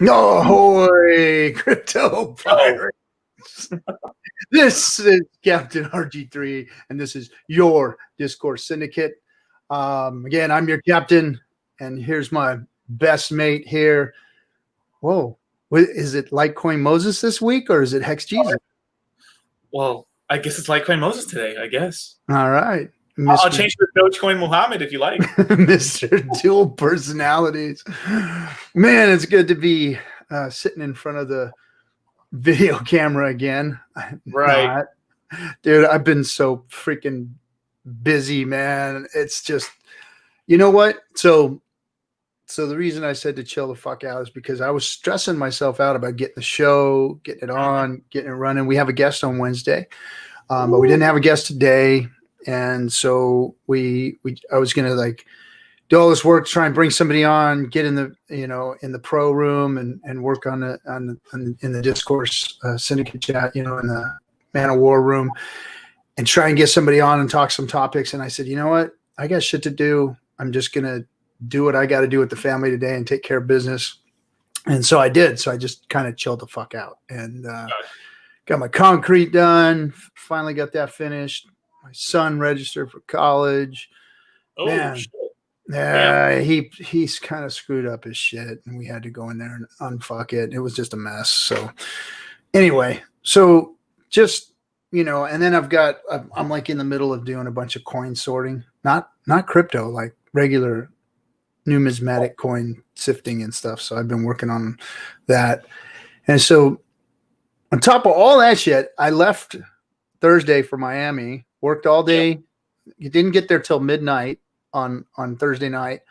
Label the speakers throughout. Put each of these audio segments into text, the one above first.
Speaker 1: Ahoy, crypto pirates. This is Captain RG3, and this is your Discourse Syndicate. Again, I'm your captain, and here's my best mate here. Whoa, is it Litecoin Moses this week, or is it Hex Jesus?
Speaker 2: Well, I guess it's Litecoin Moses today, I guess.
Speaker 1: All right.
Speaker 2: I'll change to Dogecoin Muhammad if you like.
Speaker 1: Mr. Dual Personalities. Man, it's good to be sitting in front of the video camera again.
Speaker 2: Right.
Speaker 1: Dude, I've been so freaking busy, man. It's just, you know what? So the reason I said to chill the fuck out is because I was stressing myself out about getting the show, getting it on, getting it running. We have a guest on Wednesday, but we didn't have a guest today. And so I was going to like do all this work, try and bring somebody on, get in the, in the pro room and work in the Discourse Syndicate chat, in the Man of War room, and try and get somebody on and talk some topics. And I said, you know what? I got shit to do. I'm just going to do what I got to do with the family today and take care of business. And so I did. So I just kind of chilled the fuck out and got my concrete done. Finally got that finished. My son registered for college.
Speaker 2: Oh,
Speaker 1: man.
Speaker 2: Shit.
Speaker 1: Yeah, he's kind of screwed up his shit, and we had to go in there and unfuck it. It was just a mess. So anyway, so just, and then I'm like in the middle of doing a bunch of coin sorting, not crypto, like regular numismatic coin sifting and stuff. So I've been working on that. And so on top of all that shit, I left Thursday for Miami, worked all day. Yep. You didn't get there till midnight on Thursday night,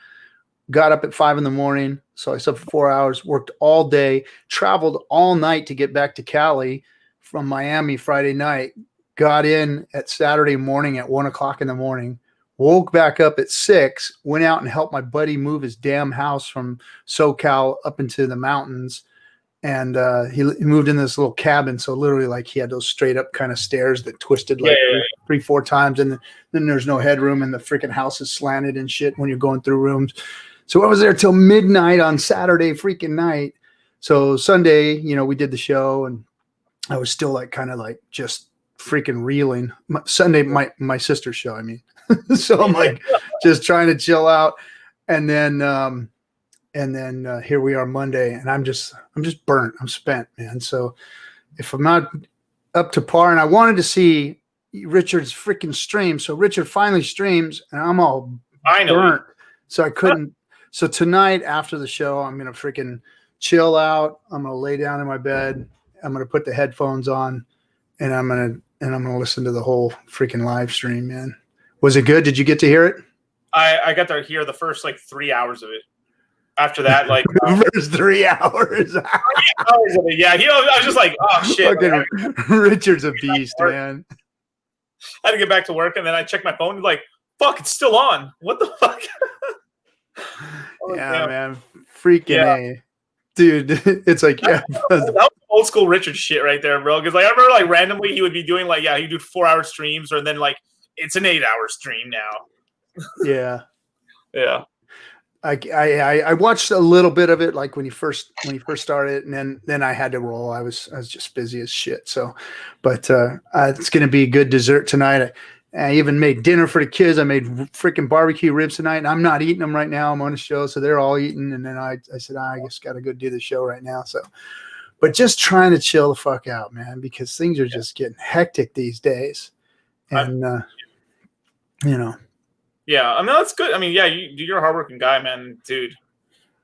Speaker 1: got up at 5 a.m. So I slept for 4 hours, worked all day, traveled all night to get back to Cali from Miami Friday night, got in at Saturday morning at 1 o'clock in the morning, woke back up at 6, went out and helped my buddy move his damn house from SoCal up into the mountains. And he moved in this little cabin. So literally like he had those straight up kind of stairs that twisted like 3-4 times. And then there's no headroom and the freaking house is slanted and shit when you're going through rooms. So I was there till midnight on Saturday freaking night. So Sunday, we did the show and I was still like kind of like just freaking reeling. Sunday, my sister's show, I mean. So I'm like just trying to chill out. And then here we are Monday, and I'm just burnt. I'm spent, man. So if I'm not up to par, and I wanted to see Richard's freaking stream, so Richard finally streams, and I'm all burnt. So I couldn't. So tonight after the show, I'm gonna freaking chill out. I'm gonna lay down in my bed. I'm gonna put the headphones on, and I'm gonna listen to the whole freaking live stream, man. Was it good? Did you get to hear it?
Speaker 2: I got to hear the first like 3 hours of it. After that, like
Speaker 1: first 3 hours.
Speaker 2: 3 hours of it, yeah. I was just like, oh shit.
Speaker 1: Fucking Richard's a beast, man.
Speaker 2: I had to get back to work, and then I checked my phone. Like, fuck, it's still on. What the fuck?
Speaker 1: Yeah, man. Freaking A. Dude, it's like, yeah.
Speaker 2: That was old school Richard shit right there, bro. Because like I remember like randomly he would be doing like, he'd do 4-hour streams, or then like it's an 8-hour stream now.
Speaker 1: Yeah.
Speaker 2: Yeah.
Speaker 1: I watched a little bit of it like when he first started, and then I had to roll. I was just busy as shit. So, but it's gonna be a good dessert tonight. I even made dinner for the kids. I made freaking barbecue ribs tonight, and I'm not eating them right now. I'm on a show, so they're all eating. And then I said, I just got to go do the show right now. So, but just trying to chill the fuck out, man, because things are just getting hectic these days. And, you know.
Speaker 2: Yeah, I mean, that's good. I mean, yeah, you're a hardworking guy, man. Dude,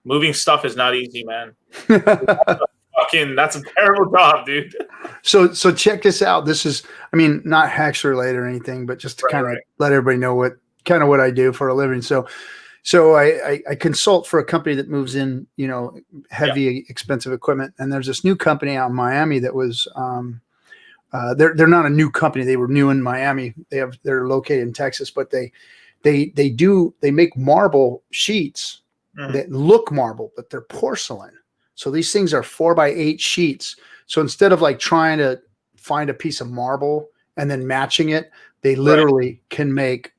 Speaker 2: moving stuff is not easy, man. That's a terrible job, dude. So
Speaker 1: check this out. This is, I mean, not Hex related or anything, but just to kind of let everybody know what I do for a living. So I consult for a company that moves in, heavy, expensive equipment. And there's this new company out in Miami that was, they're not a new company. They were new in Miami. They're located in Texas, but they make marble sheets that look marble, but they're porcelain. So these things are 4x8 sheets. So instead of like trying to find a piece of marble and then matching it, they literally can make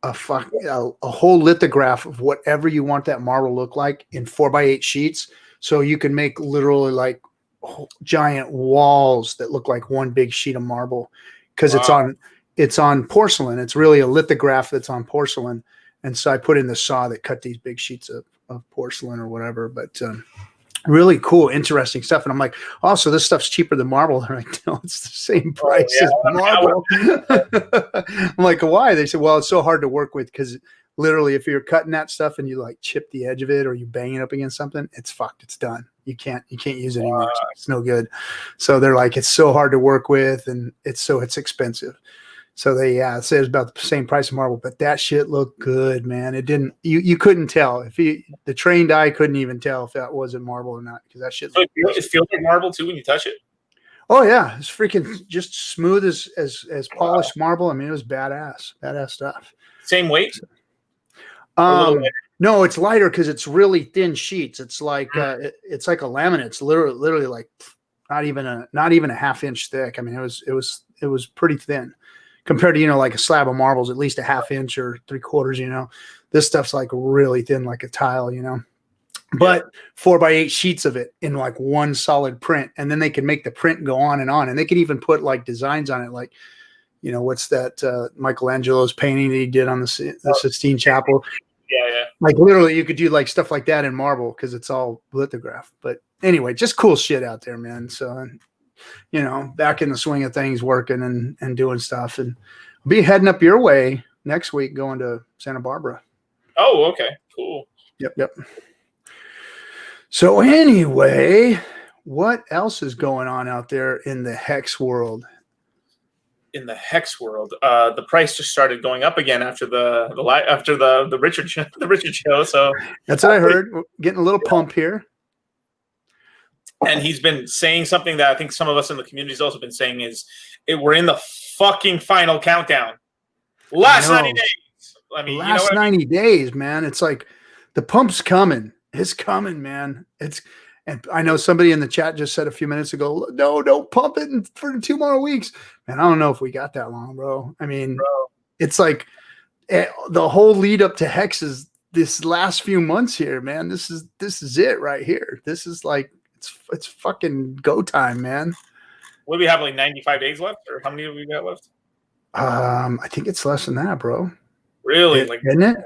Speaker 1: a whole lithograph of whatever you want that marble to look like in 4x8 sheets. So you can make literally like giant walls that look like one big sheet of marble because it's on porcelain. It's really a lithograph that's on porcelain. And so I put in the saw that cut these big sheets of porcelain or whatever, but really cool, interesting stuff. And I'm like, oh, so this stuff's cheaper than marble. They're like, no, it's the same price as marble. I'm like, why? They said, well, it's so hard to work with because literally if you're cutting that stuff and you like chip the edge of it or you bang it up against something, it's fucked. It's done. You can't use it anymore. It's no good. So they're like, it's so hard to work with and it's expensive. So they say it's about the same price of marble, but that shit looked good, man. It didn't. You couldn't tell the trained eye couldn't even tell if that wasn't marble or not because that shit.
Speaker 2: So it feels like marble too when you touch it.
Speaker 1: Oh yeah, it's freaking just smooth as polished marble. I mean, it was badass stuff.
Speaker 2: Same weight.
Speaker 1: No, it's lighter because it's really thin sheets. It's like it's like a laminate. It's literally like not even a half-inch thick. I mean, it was pretty thin. Compared to, like a slab of marbles, at least a half-inch or 3/4, this stuff's like really thin, like a tile, but 4x8 sheets of it in like one solid print. And then they can make the print go on. And they could even put like designs on it. Like, what's that Michelangelo's painting that he did on the Sistine Chapel.
Speaker 2: Yeah.
Speaker 1: Like literally you could do like stuff like that in marble because it's all lithograph. But anyway, just cool shit out there, man. So, back in the swing of things, working and doing stuff, and I'll be heading up your way next week, going to Santa Barbara.
Speaker 2: Oh, okay, cool.
Speaker 1: Yep. So anyway, what else is going on out there in the Hex world?
Speaker 2: In the Hex world, the price just started going up again after the Richard show. So
Speaker 1: that's what I heard. We're getting a little pump here.
Speaker 2: And he's been saying something that I think some of us in the community has also been saying is we're in the fucking final countdown. Last 90 days. I mean,
Speaker 1: last 90 days, man. It's like the pump's coming. It's coming, man. And I know somebody in the chat just said a few minutes ago, no, don't pump it for 2 more weeks. Man, I don't know if we got that long, bro. I mean, it's like the whole lead up to Hex is this last few months here, man. This is it right here. This is like, it's fucking go time, man.
Speaker 2: What do we have, like 95 days left, or how many have we got left?
Speaker 1: I think it's less than that, bro.
Speaker 2: Really?
Speaker 1: Isn't it?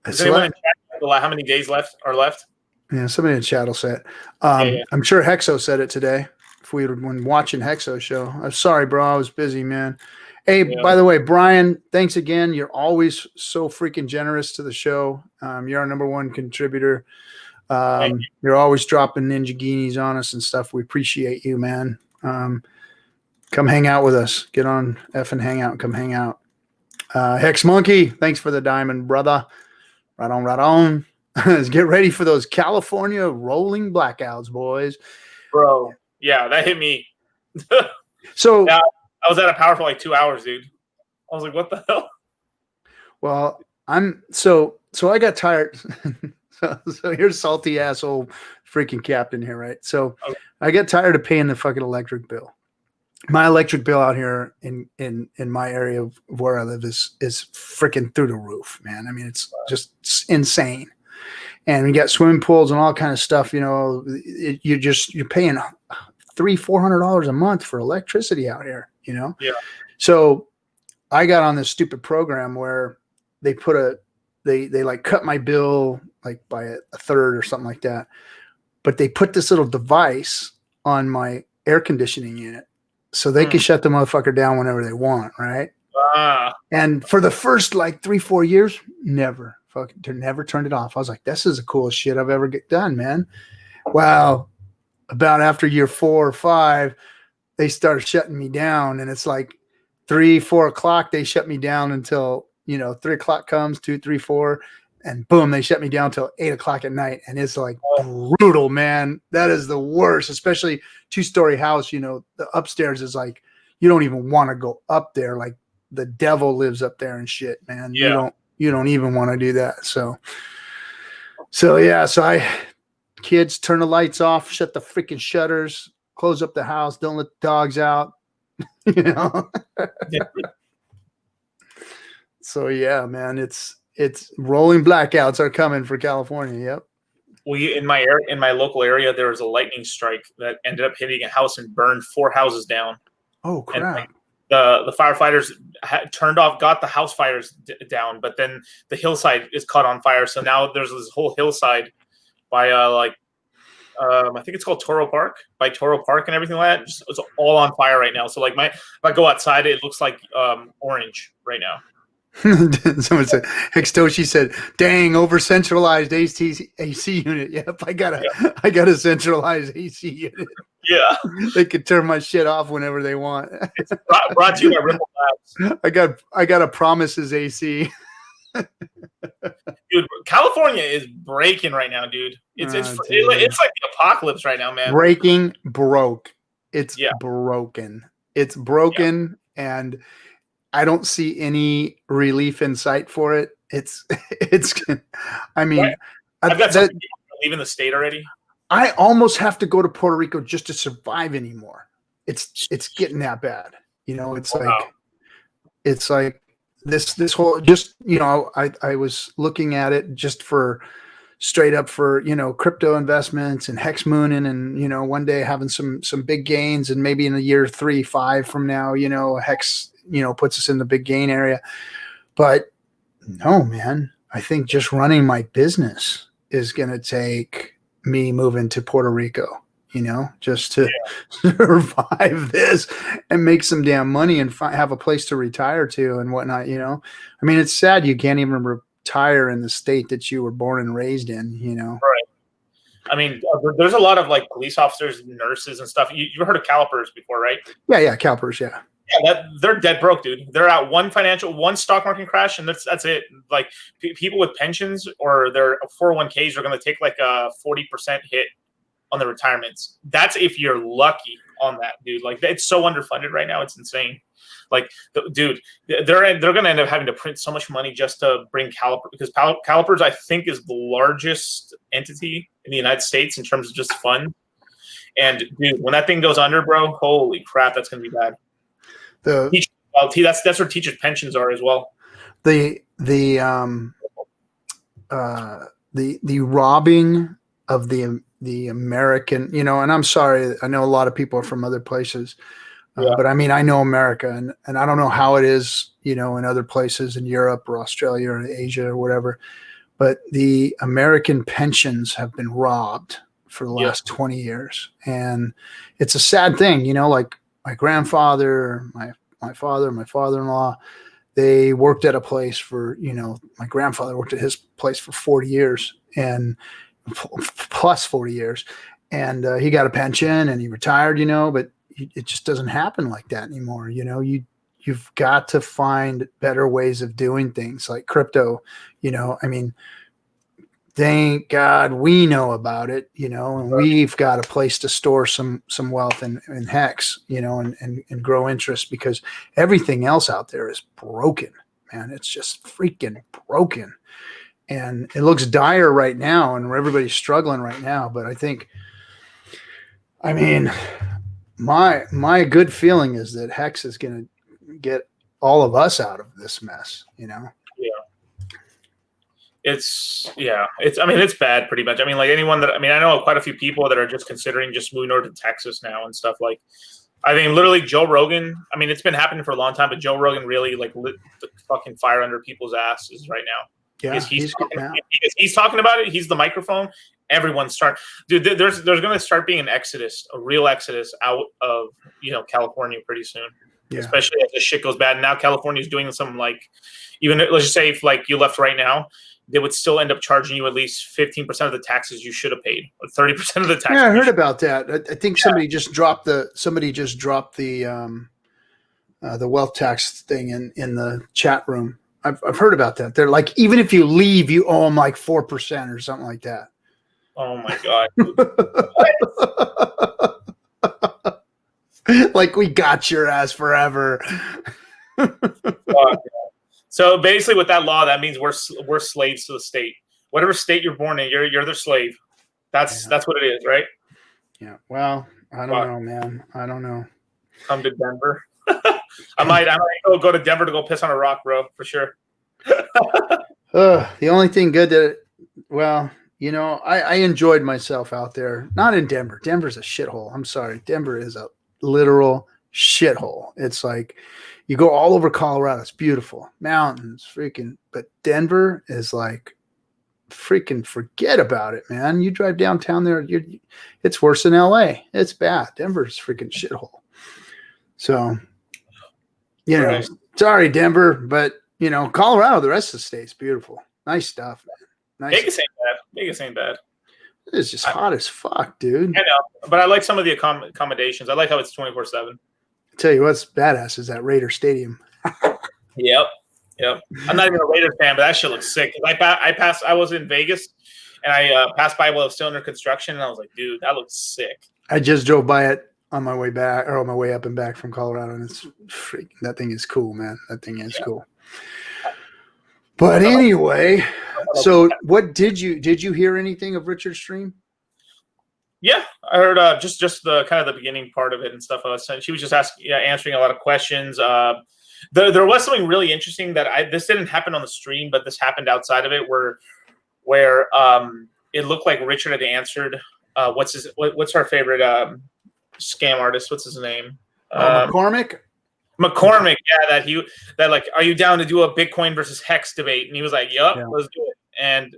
Speaker 2: Does anyone in chat how many days are left?
Speaker 1: Yeah, somebody in chat will say it. I'm sure Hexo said it today. When watching Hexo show. I'm sorry, bro. I was busy, man. Hey, by the way, Brian, thanks again. You're always so freaking generous to the show. You're our #1 contributor. You're always dropping ninja guineas on us and stuff. We appreciate you, man. Come hang out with us. Get on FN Hangout and come hang out. Hex Monkey, thanks for the diamond, brother. Right on, right on. Let's get ready for those California rolling blackouts, boys.
Speaker 2: Bro, yeah, that hit me.
Speaker 1: So
Speaker 2: yeah, I was out of power for like 2 hours, dude. I was like, what the hell?
Speaker 1: Well, so I got tired. so here's salty asshole freaking captain here, right? So
Speaker 2: Okay.
Speaker 1: I got tired of paying the fucking electric bill. My electric bill out here in my area of where I live is freaking through the roof, man. I mean, it's just insane. And we got swimming pools and all kind of stuff. You know, you're paying $300-400 a month for electricity out here. You know,
Speaker 2: Yeah.
Speaker 1: So I got on this stupid program where they put they like cut my bill like by a third or something like that. But they put this little device on my air conditioning unit so they can shut the motherfucker down whenever they want. Right. And for the first like 3-4 years, never turned it off. I was like, this is the coolest shit I've ever done, man. Wow. About after year 4 or 5, they started shutting me down, and it's like 3-4 o'clock. They shut me down until, 3 o'clock comes, 2, 3, 4, and boom, they shut me down till 8 o'clock at night. And it's like brutal, man. That is the worst, especially 2-story house. The upstairs is like, you don't even want to go up there. Like the devil lives up there and shit, man.
Speaker 2: Yeah.
Speaker 1: You don't even want to do that. So kids, turn the lights off, shut the freaking shutters, close up the house, don't let the dogs out. So yeah, man, it's rolling blackouts are coming for California. Yep.
Speaker 2: Well, in my local area, there was a lightning strike that ended up hitting a house and burned 4 houses down.
Speaker 1: Oh crap!
Speaker 2: And, like, the firefighters got the house fires down, but then the hillside is caught on fire. So now there's this whole hillside by I think it's called Toro Park, by Toro Park and everything like that. It's all on fire right now. So like if I go outside, it looks like orange right now.
Speaker 1: Someone said, Hextoshi said, dang, over centralized AC unit. Yep, I got a centralized AC unit.
Speaker 2: Yeah.
Speaker 1: They could turn my shit off whenever they want.
Speaker 2: It's brought to you by Ripple Labs.
Speaker 1: I got a Promises AC.
Speaker 2: Dude, California is breaking right now, dude. It's like the apocalypse right now, man.
Speaker 1: Broke. It's broken. It's broken, and I don't see any relief in sight for it. It's. I mean,
Speaker 2: right. I've got some people leaving the state already.
Speaker 1: I almost have to go to Puerto Rico just to survive anymore. It's getting that bad. It's like this whole just I was looking at it just for straight up for crypto investments and hex mooning and one day having some big gains, and maybe in a year 3-5 from now hex puts us in the big gain area. But no, man, I think just running my business is going to take me moving to Puerto Rico, just to survive this and make some damn money and have a place to retire to and whatnot. I mean, it's sad you can't even retire in the state that you were born and raised in,
Speaker 2: Right. I mean, there's a lot of like police officers, nurses and stuff. You've heard of CalPERS before, right?
Speaker 1: Yeah. CalPERS. Yeah.
Speaker 2: Yeah, they're dead broke, dude. They're at one stock market crash, and that's it. Like people with pensions or their 401ks are going to take like a 40% hit on the retirements. That's if you're lucky on that, dude. Like it's so underfunded right now, it's insane. Like, dude, they're going to end up having to print so much money just to bring CalPERS, because CalPERS I think is the largest entity in the United States in terms of just fund. And dude, when that thing goes under, bro, holy crap, that's going to be bad. That's where teachers' pensions are as well. The robbing of the American, and I'm sorry, I know a lot of people are from other places, but I mean, I know America, and I don't know how it is, in other places in Europe or Australia or Asia or whatever, but the American pensions have been robbed for the last 20 years, and it's a sad thing, like. My grandfather, my father, my father-in-law, they worked at a place for, my grandfather worked at his place for 40 years and plus 40 years. And he got a pension and he retired, but it just doesn't happen like that anymore. You you've got to find better ways of doing things like crypto. I mean, thank God we know about it, and we've got a place to store some wealth in Hex, and grow interest, because everything else out there is broken, man. It's just freaking broken. And it looks dire right now, and everybody's struggling right now. But I mean, my good feeling is that Hex is going to get all of us out of this mess,
Speaker 3: Yeah. I mean, it's bad pretty much. I mean, like anyone that, I mean, I know quite a few people that are just considering just moving over to Texas now and stuff. Like, I mean, literally Joe Rogan, I mean, it's been happening for a long time, but Joe Rogan really like lit the fucking fire under people's asses right now.
Speaker 2: Yeah,
Speaker 3: he's talking about it. He's the microphone. Everyone's starting. Dude, there's going to start being an exodus, a real exodus out of California pretty soon. Yeah. Especially as this shit goes bad. And now California is doing some like, even let's just say if like you left right now, they would still end up charging you at least 15% of the taxes you should have paid, or 30% of the taxes.
Speaker 2: Yeah, I heard about that. I think somebody just dropped the wealth tax thing in the chat room. I've heard about that. They're like, even if you leave, you owe them like 4% or something like that.
Speaker 3: Oh my God.
Speaker 2: Like, we got your ass forever.
Speaker 3: So basically with that law, that means we're slaves to the state. Whatever state you're born in, you're their slave. That's what it is, right?
Speaker 2: Yeah. Well, I don't know, man. I don't know.
Speaker 3: Come to Denver. I might go to Denver to go piss on a rock, bro, for sure.
Speaker 2: The only thing good I enjoyed myself out there. Not in Denver. Denver's a shithole. I'm sorry. Denver is a literal shithole. It's like you go all over Colorado. It's beautiful. Mountains, freaking. But Denver is like, freaking forget about it, man. You drive downtown there, it's worse than LA. It's bad. Denver's freaking shithole. So,
Speaker 3: right.
Speaker 2: Sorry, Denver, but Colorado, the rest of the state's beautiful. Nice stuff, man. Nice.
Speaker 3: Vegas ain't bad.
Speaker 2: It's just hot as fuck, dude.
Speaker 3: I know, but I like some of the accommodations. I like how it's 24/7.
Speaker 2: Tell you what's badass is that Raider Stadium.
Speaker 3: Yep. I'm not even a Raiders fan, but that shit looks sick. I was in Vegas, and I passed by while it was still under construction, and I was like, dude, that looks sick.
Speaker 2: I just drove by it on my way back, or on my way up and back from Colorado, and it's freaking, that thing is cool, man. That thing is cool. But anyway, so what did you hear anything of Richard's stream?
Speaker 3: Yeah, I heard just the kind of the beginning part of it and stuff. She was just answering a lot of questions. There was something really interesting that this didn't happen on the stream, but this happened outside of it, where it looked like Richard had answered. What's our favorite scam artist? What's his name?
Speaker 2: McCormick.
Speaker 3: McCormick, yeah, that like, are you down to do a Bitcoin versus Hex debate? And he was like, "Yup, let's do it." And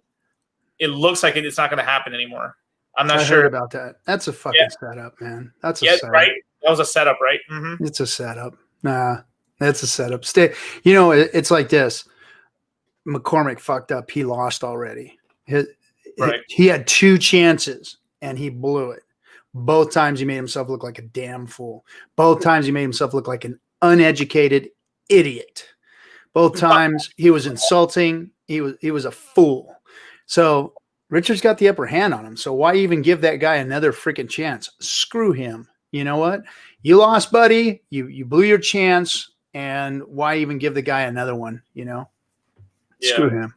Speaker 3: it looks like it's not going to happen anymore. I'm not sure
Speaker 2: about that. That's a fucking setup, man. That's a setup.
Speaker 3: Right. That was a setup, right? Mm-hmm.
Speaker 2: It's a setup. Nah, that's a setup. It's like this. McCormick fucked up. He lost already. He had 2 chances and he blew it. Both times he made himself look like a damn fool. Both times he made himself look like an uneducated idiot. Both times he was insulting. He was a fool. So Richard's got the upper hand on him. So why even give that guy another freaking chance? Screw him. You know what? You lost, buddy. You blew your chance. And why even give the guy another one? Screw him.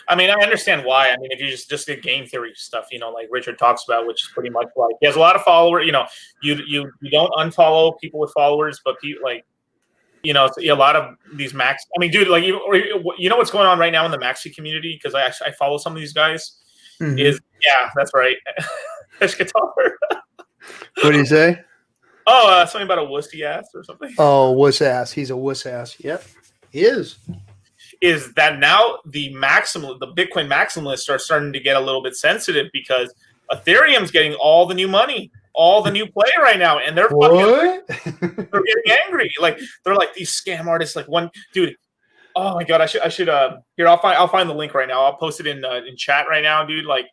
Speaker 3: I mean, I understand why. I mean, if you just the game theory stuff, like Richard talks about, which is pretty much like he has a lot of followers. You don't unfollow people with followers, but people like, a lot of these max. I mean, dude, like what's going on right now in the maxi community, because I follow some of these guys. Mm-hmm. That's right. Fish guitar.
Speaker 2: What do you say?
Speaker 3: Oh, something about a wussy ass or something.
Speaker 2: Oh, wuss ass. He's a wuss ass. Yep, he is.
Speaker 3: Is that now the Bitcoin maximalists are starting to get a little bit sensitive because Ethereum's getting all the new money, all the new play right now, and they're they're getting angry. Like they're like these scam artists. Like one dude. Oh my god, I should here. I'll find the link right now. I'll post it in chat right now, dude. Like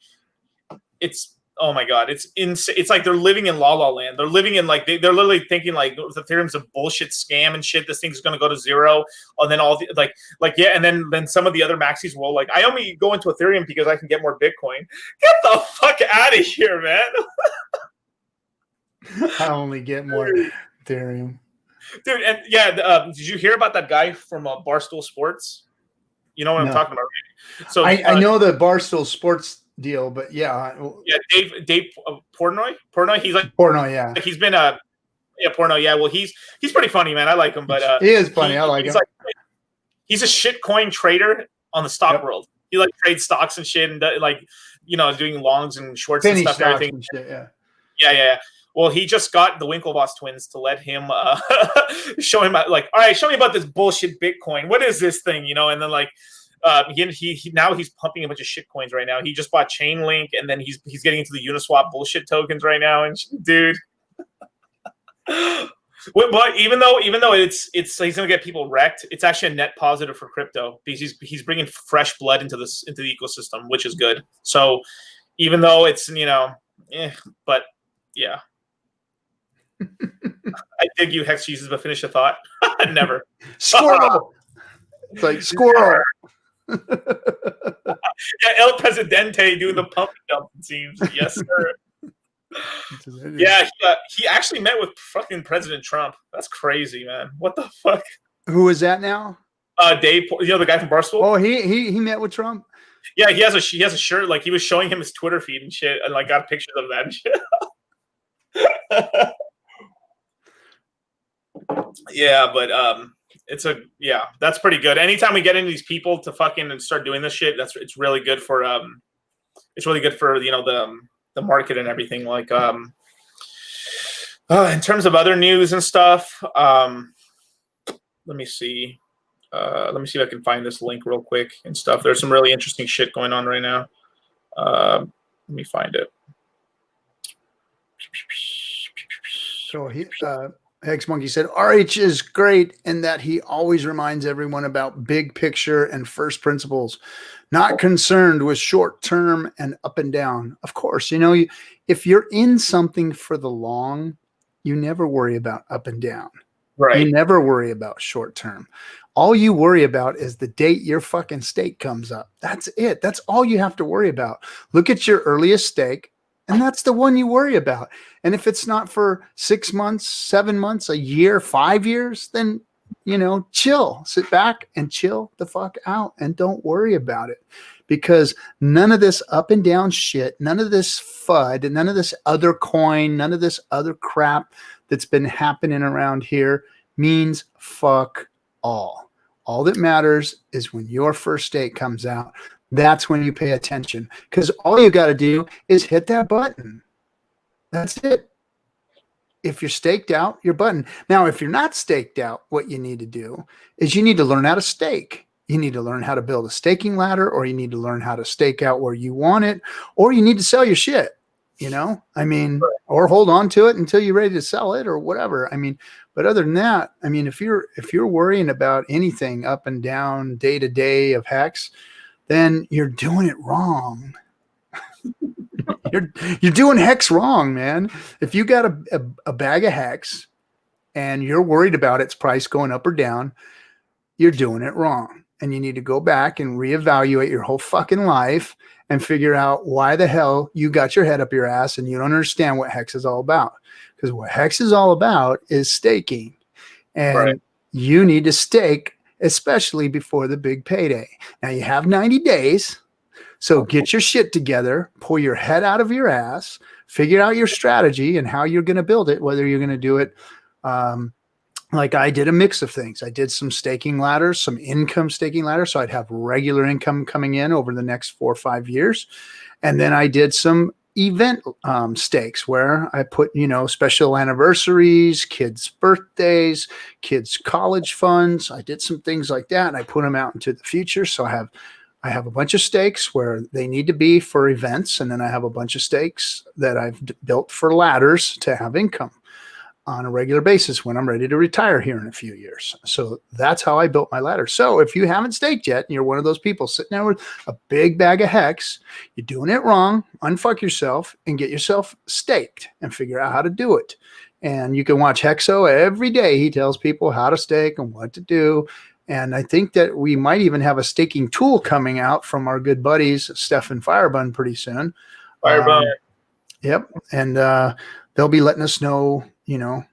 Speaker 3: it's oh my god, it's insane. It's like they're living in la la land. They're living in like they're literally thinking like the Ethereum's a bullshit scam and shit. This thing's gonna go to zero, and then all the like yeah, and then some of the other maxis will like, I only go into Ethereum because I can get more Bitcoin. Get the fuck out of here, man.
Speaker 2: I only get more Ethereum.
Speaker 3: Dude, and yeah, did you hear about that guy from Barstool Sports? You know what I'm talking about, right? So
Speaker 2: I know the Barstool Sports deal, but yeah,
Speaker 3: Dave Portnoy. He's like
Speaker 2: Portnoy, yeah.
Speaker 3: Like he's been Portnoy, yeah. Well, he's pretty funny, man. I like him, but
Speaker 2: he is funny. I like him.
Speaker 3: Like, he's a shitcoin trader on the stock world. He like trades stocks and shit, and like doing longs and shorts and stuff. Everything. And shit, yeah. Well, he just got the Winklevoss twins to let him show him like, all right, show me about this bullshit Bitcoin. What is this thing? And then like he now he's pumping a bunch of shit coins right now. He just bought Chainlink, and then he's getting into the Uniswap bullshit tokens right now. And dude, but even though it's he's gonna get people wrecked, it's actually a net positive for crypto because he's bringing fresh blood into the ecosystem, which is good. So even though it's but yeah. I dig you, Hex Jesus, but finish the thought. Never.
Speaker 2: Squirrel. It's like squirrel.
Speaker 3: Yeah, El Presidente doing the pump dump, it seems. Yes, sir. Yeah, he actually met with fucking President Trump. That's crazy, man. What the fuck?
Speaker 2: Who is that now?
Speaker 3: Dave, the guy from Barstool.
Speaker 2: Oh, he met with Trump.
Speaker 3: Yeah, he has a shirt. Like he was showing him his Twitter feed and shit, and like got pictures of that and shit. Yeah, but that's pretty good. Anytime we get into these people to fucking and start doing this shit, it's really good for the market and everything. Like in terms of other news and stuff, let me see if I can find this link real quick and stuff. There's some really interesting shit going on right now. Let me find it.
Speaker 2: So Hex Monkey said, RH is great in that he always reminds everyone about big picture and first principles, not concerned with short term and up and down. Of course, if you're in something for the long, you never worry about up and down.
Speaker 3: Right.
Speaker 2: You never worry about short term. All you worry about is the date your fucking stake comes up. That's it. That's all you have to worry about. Look at your earliest stake, and that's the one you worry about. And if it's not for 6 months, 7 months, a year, 5 years, then, chill, sit back and chill the fuck out and don't worry about it, because none of this up and down shit, none of this FUD, none of this other coin, none of this other crap that's been happening around here means fuck all. All that matters is when your first stake comes out. That's when you pay attention, because all you got to do is hit that button. That's it. If you're staked out, your button. Now, if you're not staked out, what you need to do is you need to learn how to stake. You need to learn how to build a staking ladder, or you need to learn how to stake out where you want it, or you need to sell your shit, or hold on to it until you're ready to sell it or whatever. But other than that, if you're worrying about anything up and down day to day of Hex, then you're doing it wrong. You're doing Hex wrong, man. If you got a bag of Hex and you're worried about its price going up or down, you're doing it wrong. And you need to go back and reevaluate your whole fucking life and figure out why the hell you got your head up your ass and you don't understand what Hex is all about. Because what Hex is all about is staking. And you need to stake, especially before the big payday. Now you have 90 days. So get your shit together, pull your head out of your ass, figure out your strategy and how you're going to build it, whether you're going to do it like I did a mix of things. I did some staking ladders, some income staking ladders. So I'd have regular income coming in over the next 4 or 5 years. And then I did some event stakes where I put, special anniversaries, kids' birthdays, kids' college funds. I did some things like that, and I put them out into the future. So I have a bunch of stakes where they need to be for events, and then I have a bunch of stakes that I've built for ladders to have income. on a regular basis when I'm ready to retire here in a few years. So that's how I built my ladder. So if you haven't staked yet and you're one of those people sitting there with a big bag of hex, you're doing it wrong. Unfuck yourself and get yourself staked and figure out how to do it. And you can watch Hexo every day. He tells people how to stake and what to do. And I think that we might even have a staking tool coming out from our good buddies, Steph and Firebun, pretty soon.
Speaker 3: Firebun.
Speaker 2: Yep. And they'll be letting us know, you know,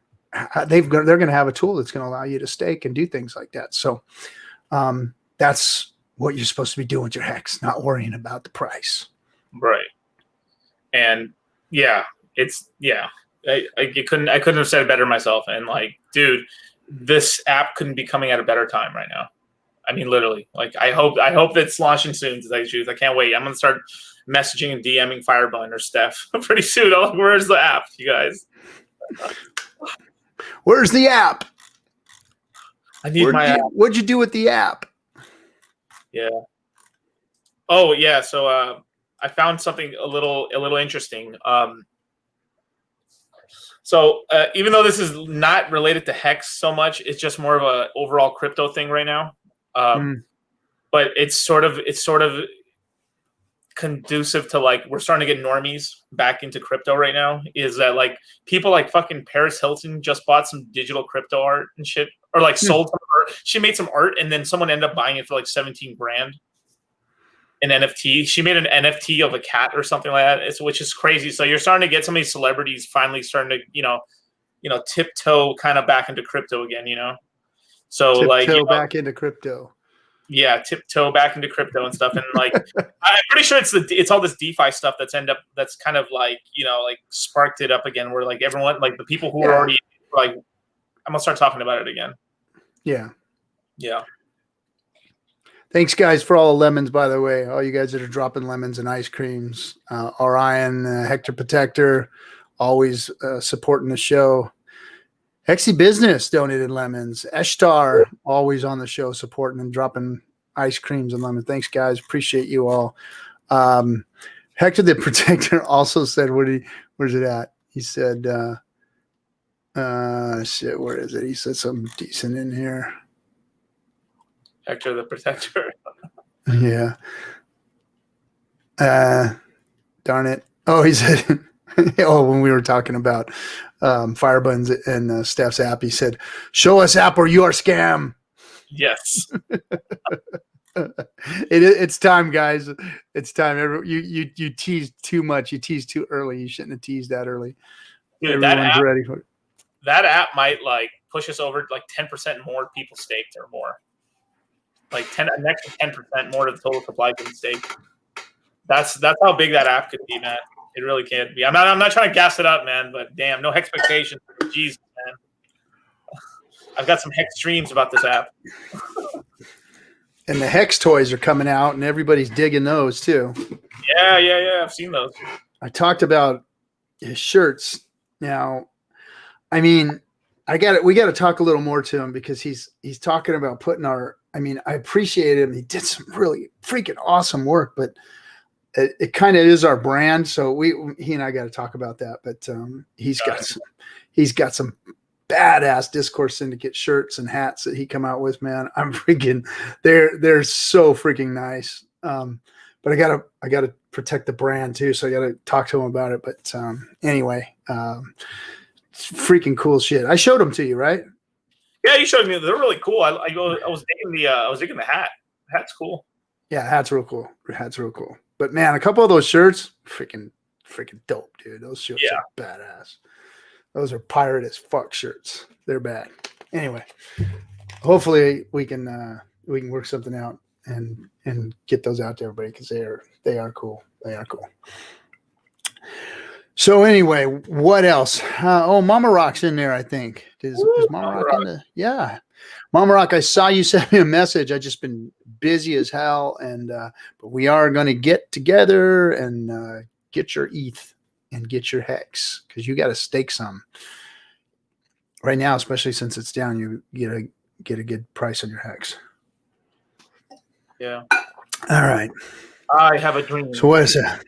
Speaker 2: they're going to have a tool that's going to allow you to stake and do things like that. So that's what you're supposed to be doing with your hex, not worrying about the price.
Speaker 3: Right. And yeah, I couldn't have said it better myself. And like, dude, this app couldn't be coming at a better time right now. I mean, literally, like, I hope it's launching soon, to tell you the truth. I can't wait. I'm going to start messaging and DMing Firebun or Steph pretty soon. I'm like, where's the app, you guys?
Speaker 2: Where's the app?
Speaker 3: I need my app.
Speaker 2: What'd you do with the app?
Speaker 3: Yeah. Oh, yeah. So I found something a little interesting. So even though this is not related to Hex so much, it's just more of a overall crypto thing right now. But it's sort of conducive to, like, we're starting to get normies back into crypto right now. Is that, like, people like fucking Paris Hilton just bought some digital crypto art and shit, or like sold some art. She made some art and then someone ended up buying it for like 17 grand. An NFT. She made an NFT of a cat or something like that, which is crazy. So you're starting to get some of these celebrities finally starting to, you know, tiptoe kind of back into crypto again, you know? So tiptoe
Speaker 2: back into crypto.
Speaker 3: Yeah, tiptoe back into crypto and stuff. And like, I'm pretty sure it's all this DeFi stuff that's kind of like, you know, like sparked it up again, where like everyone, like the people who are already like, I'm gonna start talking about it again.
Speaker 2: Yeah.
Speaker 3: Yeah.
Speaker 2: Thanks, guys, for all the lemons, by the way. All you guys that are dropping lemons and ice creams. Orion, Hector Protector, always supporting the show. Hexy Business donated lemons. Eshtar, always on the show, supporting and dropping ice creams and lemons. Thanks, guys. Appreciate you all. Hector the Protector also said, where's it at? He said, shit, where is it? He said something decent in here.
Speaker 3: Hector the Protector.
Speaker 2: Yeah. Darn it. Oh, he said, when we were talking about Firebuns and Steph's app, he said, show us app or you are scam.
Speaker 3: Yes.
Speaker 2: It's time, guys. It's time. You teased too much. You teased too early. You shouldn't have teased that early.
Speaker 3: Dude,
Speaker 2: Everyone's ready for it.
Speaker 3: That app might like push us over like 10% more people staked or more. Like an extra 10% more to the total supply getting staked. That's how big that app could be, man. It really can be. I'm not trying to gas it up, man, but damn, no expectations. Jesus, man. I've got some Hex dreams about this app.
Speaker 2: And the Hex toys are coming out, and everybody's digging those too.
Speaker 3: Yeah. I've seen those.
Speaker 2: I talked about his shirts. Now, I mean, we got to talk a little more to him, because he's talking about putting our. I mean, I appreciate him. He did some really freaking awesome work, but it kind of is our brand. So he and I got to talk about that. But he's got some badass Discourse Syndicate shirts and hats that he come out with, man. I'm freaking, they're so freaking nice. But I gotta protect the brand too. So I gotta talk to him about it. But anyway, freaking cool shit. I showed them to you, right?
Speaker 3: Yeah, you showed me. They're really cool. I was digging the hat. The hat's cool.
Speaker 2: Yeah, hat's real cool. Hat's real cool. But man, a couple of those shirts, freaking dope, dude. Those shirts are badass. Those are pirate as fuck shirts. They're bad. Anyway, hopefully we can work something out and get those out to everybody, because they are cool. They are cool. So anyway, what else? Mama Rock's in there, I think. Is Mama Rock in the? Yeah. Mama Rock, I saw you send me a message. I just been busy as hell, and but we are going to get together and get your ETH and get your Hex, because you got to stake some right now, especially since it's down. You get a good price on your Hex.
Speaker 3: Yeah.
Speaker 2: All right.
Speaker 3: I have a dream.
Speaker 2: So what is that?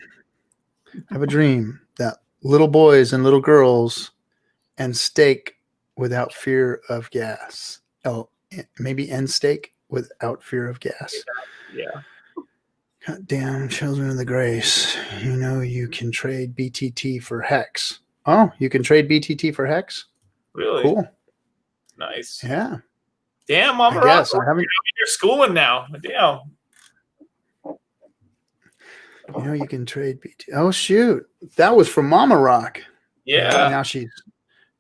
Speaker 2: I have a dream that little boys and little girls and steak without fear of gas. Oh, maybe end steak without fear of gas.
Speaker 3: Yeah.
Speaker 2: God damn, children of the grace. You know you can trade BTT for HEX. Oh, you can trade BTT for HEX?
Speaker 3: Really?
Speaker 2: Cool.
Speaker 3: Nice.
Speaker 2: Yeah.
Speaker 3: Damn, Mama
Speaker 2: I guess.
Speaker 3: Rock.
Speaker 2: I haven't.
Speaker 3: You're schooling now. Damn.
Speaker 2: You know you can trade BTT. Oh shoot. That was from Mama Rock.
Speaker 3: Yeah.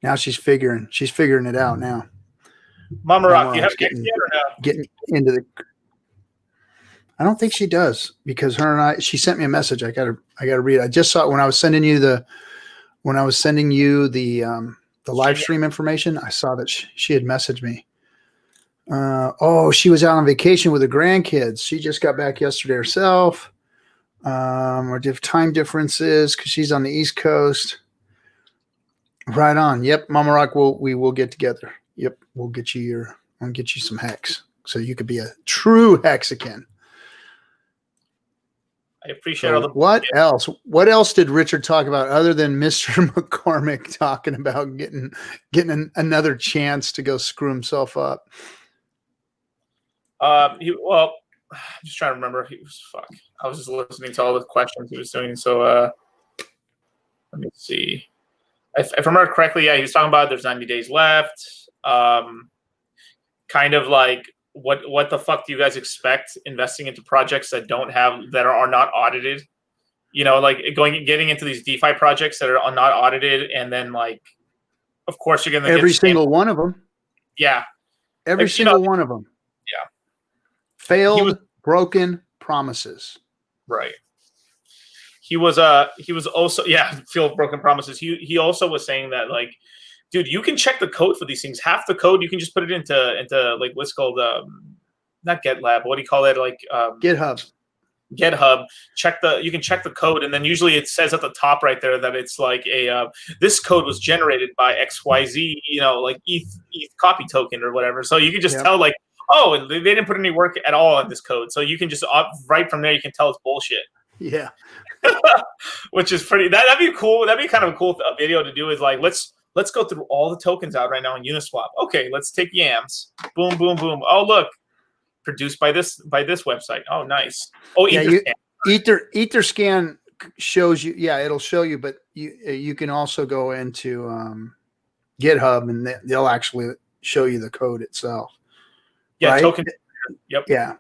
Speaker 2: Now she's figuring it out now.
Speaker 3: Mama Rock, do you have HEX yet or no?
Speaker 2: Getting into the. I don't think she does because she sent me a message. I gotta read it. I just saw it when I was sending you the live stream information. I saw that she had messaged me. She was out on vacation with her grandkids. She just got back yesterday herself. Or time differences because she's on the East Coast. Right on. Yep, Mama Rock. We will get together. Yep, I'll get you some HEX so you could be a true Hexican.
Speaker 3: I appreciate all the.
Speaker 2: What else? What else did Richard talk about other than Mr. McCormick talking about getting another chance to go screw himself up?
Speaker 3: I'm just trying to remember. I was just listening to all the questions he was doing. So let me see. If I remember correctly, yeah, he was talking about there's 90 days left. Kind of like what the fuck do you guys expect investing into projects that are not audited? You know, like getting into these DeFi projects that are not audited, and then like, of course, you're gonna
Speaker 2: every single one of them.
Speaker 3: Yeah,
Speaker 2: every single one of them.
Speaker 3: Yeah,
Speaker 2: failed, broken promises.
Speaker 3: Right. He was also failed broken promises. He also was saying that like, dude, you can check the code for these things. Half the code you can just put it into like what's called not GitLab. What do you call it? Like
Speaker 2: GitHub.
Speaker 3: You can check the code, and then usually it says at the top right there that it's like this code was generated by XYZ, you know, like ETH copy token or whatever. So you can just tell like, oh, and they didn't put any work at all in this code. So you can just right from there you can tell it's bullshit.
Speaker 2: Yeah.
Speaker 3: Which is pretty. That'd be cool. That'd be kind of a cool video to do. Is like let's go through all the tokens out right now in Uniswap. Okay, let's take yams. Boom, boom, boom. Oh look, produced by this website. Oh nice. Oh
Speaker 2: yeah, Etherscan shows you. Yeah, it'll show you, but you can also go into GitHub and they'll actually show you the code itself.
Speaker 3: Yeah,
Speaker 2: right?
Speaker 3: token. Yep.
Speaker 2: Yeah.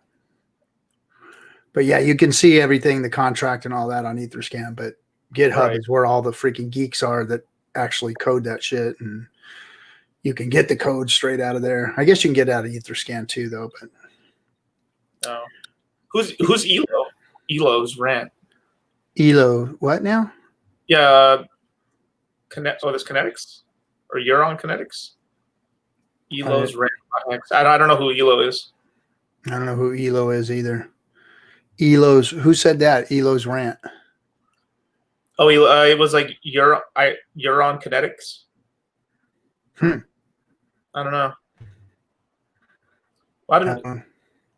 Speaker 2: But yeah, you can see everything, the contract and all that on Etherscan, but GitHub is where all the freaking geeks are that actually code that shit, and you can get the code straight out of there. I guess you can get out of Etherscan too, though. But
Speaker 3: who's Elo? Elo's rant.
Speaker 2: Elo, what now?
Speaker 3: Yeah, there's Kinetics or Euron Kinetics. Elo's rant. I don't know who Elo is.
Speaker 2: I don't know who Elo is either. Who said that? Elo's rant.
Speaker 3: Oh, it was like Euron Kinetics. I don't know.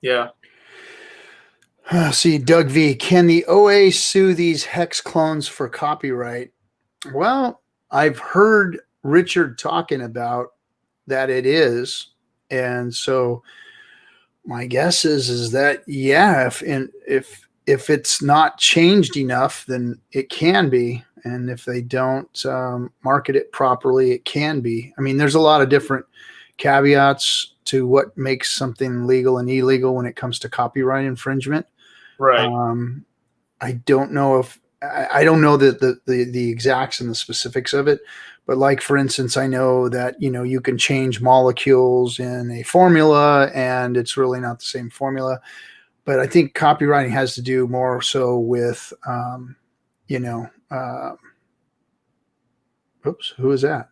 Speaker 3: Yeah.
Speaker 2: See, Doug V. Can the OA sue these HEX clones for copyright? Well, I've heard Richard talking about that it is, and so my guess is that if it's not changed enough, then it can be, and if they don't market it properly, it can be. I mean, there's a lot of different caveats to what makes something legal and illegal when it comes to copyright infringement.
Speaker 3: Right.
Speaker 2: I don't know I don't know the exacts and the specifics of it, but like, for instance, I know that, you know, you can change molecules in a formula and it's really not the same formula. But I think copywriting has to do more so with, who is that?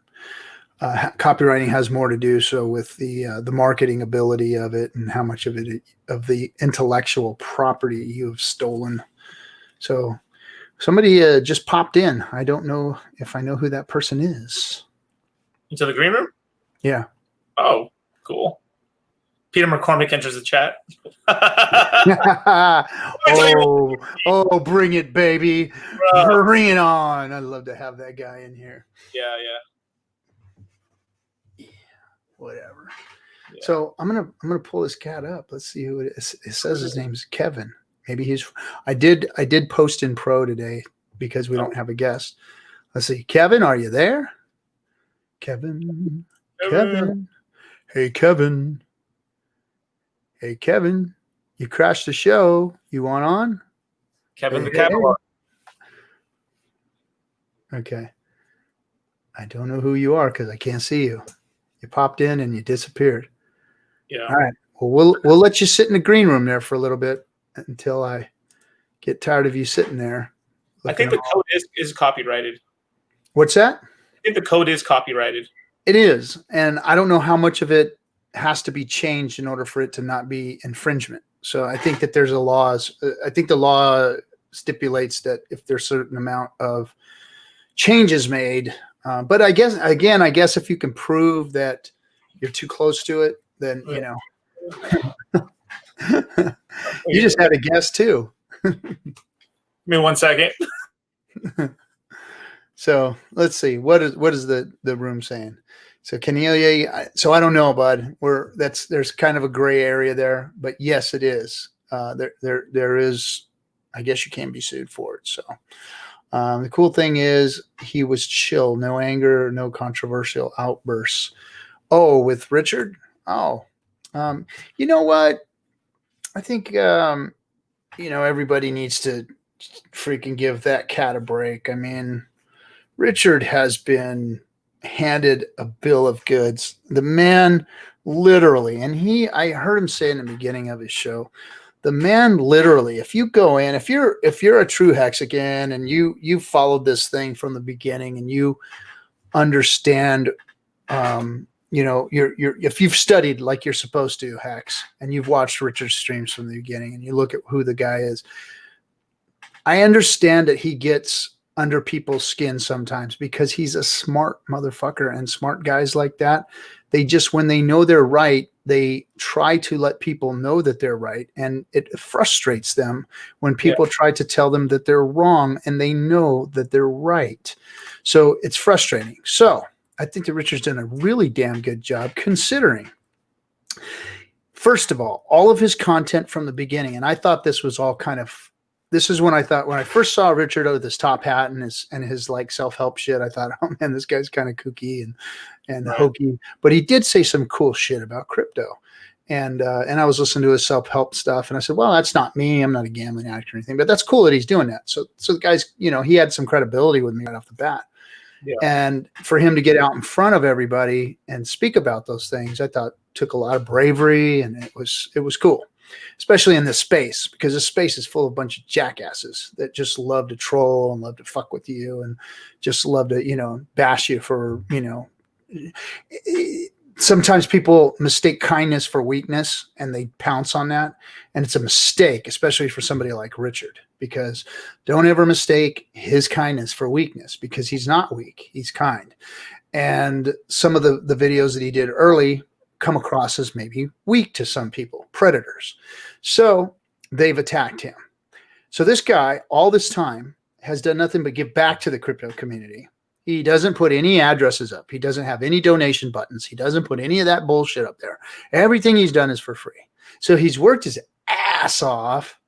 Speaker 2: Copywriting has more to do so with the marketing ability of it and how much of the intellectual property you have stolen. So somebody just popped in. I don't know if I know who that person is.
Speaker 3: Into the green room?
Speaker 2: Yeah.
Speaker 3: Oh, cool. Peter McCormick enters the chat.
Speaker 2: Bring it, baby. Bring it on. I'd love to have that guy in here.
Speaker 3: Yeah.
Speaker 1: whatever.
Speaker 3: Yeah.
Speaker 1: So I'm gonna pull this cat up. Let's see who it is. It says his name is Kevin. Maybe he's. I did post in pro today because we don't have a guest. Let's see, Kevin, are you there? Kevin. Hey, Kevin. Hey, Kevin. You crashed the show. You want on?
Speaker 3: Kevin the Catalog.
Speaker 1: Okay. I don't know who you are because I can't see you. You popped in and you disappeared.
Speaker 3: Yeah.
Speaker 1: All right. Well, we'll let you sit in the green room there for a little bit until I get tired of you sitting there.
Speaker 3: I think the code is copyrighted.
Speaker 1: What's that?
Speaker 3: I think the code is copyrighted.
Speaker 1: It is. And I don't know how much of it has to be changed in order for it to not be infringement. So I think that there's a laws. I think the law stipulates that if there's a certain amount of changes made, but I guess if you can prove that you're too close to it, then you know. You just had a guess too.
Speaker 3: Give me 1 second.
Speaker 1: So let's see. What is the room saying? So Cornelia, so I don't know, bud. There's kind of a gray area there, but yes, it is. There is. I guess you can be sued for it. So the cool thing is he was chill, no anger, no controversial outbursts. Oh, with Richard. Oh, you know what? I think everybody needs to freaking give that cat a break. I mean, Richard has been handed a bill of goods. The man literally, and I heard him say in the beginning of his show, the man literally, if you go in, if you're a true Hexagon and you followed this thing from the beginning and you understand, if you've studied like you're supposed to, Hex, and you've watched Richard's streams from the beginning and you look at who the guy is, I understand that he gets under people's skin sometimes because he's a smart motherfucker, and smart guys like that, they just, when they know they're right, they try to let people know that they're right. And it frustrates them when people try to tell them that they're wrong and they know that they're right. So it's frustrating. So I think that Richard's done a really damn good job considering, first of all of his content from the beginning. And I thought this was all kind of, this is when I thought, when I first saw Richard with his top hat and his like self-help shit, I thought, oh man, this guy's kind of kooky and hokey, but he did say some cool shit about crypto. And I was listening to his self-help stuff and I said, well, that's not me. I'm not a gambling addict or anything, but that's cool that he's doing that. So the guy's, he had some credibility with me right off the bat. Yeah. And for him to get out in front of everybody and speak about those things, I thought took a lot of bravery, and it was cool. Especially in this space, because this space is full of a bunch of jackasses that just love to troll and love to fuck with you and just love to, bash you for, sometimes people mistake kindness for weakness and they pounce on that. And it's a mistake, especially for somebody like Richard, because don't ever mistake his kindness for weakness, because he's not weak, he's kind. And some of the videos that he did early come across as maybe weak to some people, predators. So they've attacked him. So this guy, all this time, has done nothing but give back to the crypto community. He doesn't put any addresses up. He doesn't have any donation buttons. He doesn't put any of that bullshit up there. Everything he's done is for free. So he's worked his ass off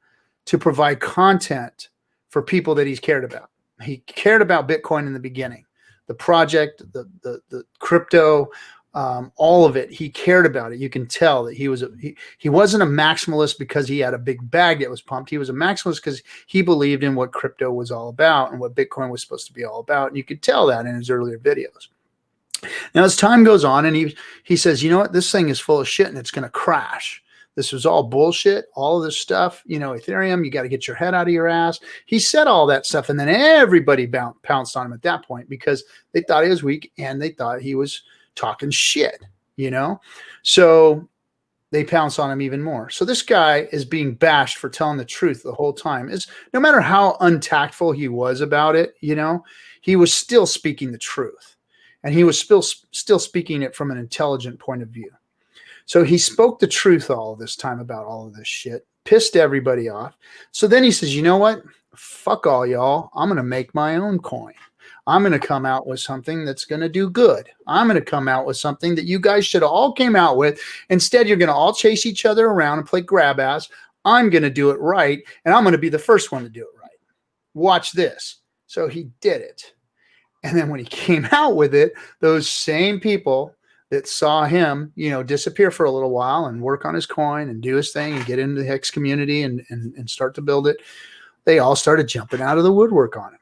Speaker 1: to provide content for people that he's cared about. He cared about Bitcoin in the beginning, the project, the crypto, all of it. He cared about it. You can tell that he wasn't a maximalist because he had a big bag that was pumped. He was a maximalist because he believed in what crypto was all about and what Bitcoin was supposed to be all about. And you could tell that in his earlier videos. Now, as time goes on, and he says, you know what, this thing is full of shit and it's going to crash. This was all bullshit, all of this stuff, Ethereum, you got to get your head out of your ass. He said all that stuff, and then everybody pounced on him at that point because they thought he was weak and they thought he was talking shit, so they pounce on him even more. So this guy is being bashed for telling the truth the whole time. Is no matter how untactful he was about it, he was still speaking the truth, and he was still speaking it from an intelligent point of view. So he spoke the truth all this time about all of this shit, pissed everybody off. So then he says, you know what? Fuck all y'all. I'm going to make my own coin.
Speaker 2: I'm going to come out with something that's going to do good. I'm going to come out with something that you guys should have all came out with. Instead, you're going to all chase each other around and play grab ass. I'm going to do it right, and I'm going to be the first one to do it right. Watch this. So he did it. And then when he came out with it, those same people that saw him, disappear for a little while and work on his coin and do his thing and get into the Hex community and start to build it, they all started jumping out of the woodwork on him.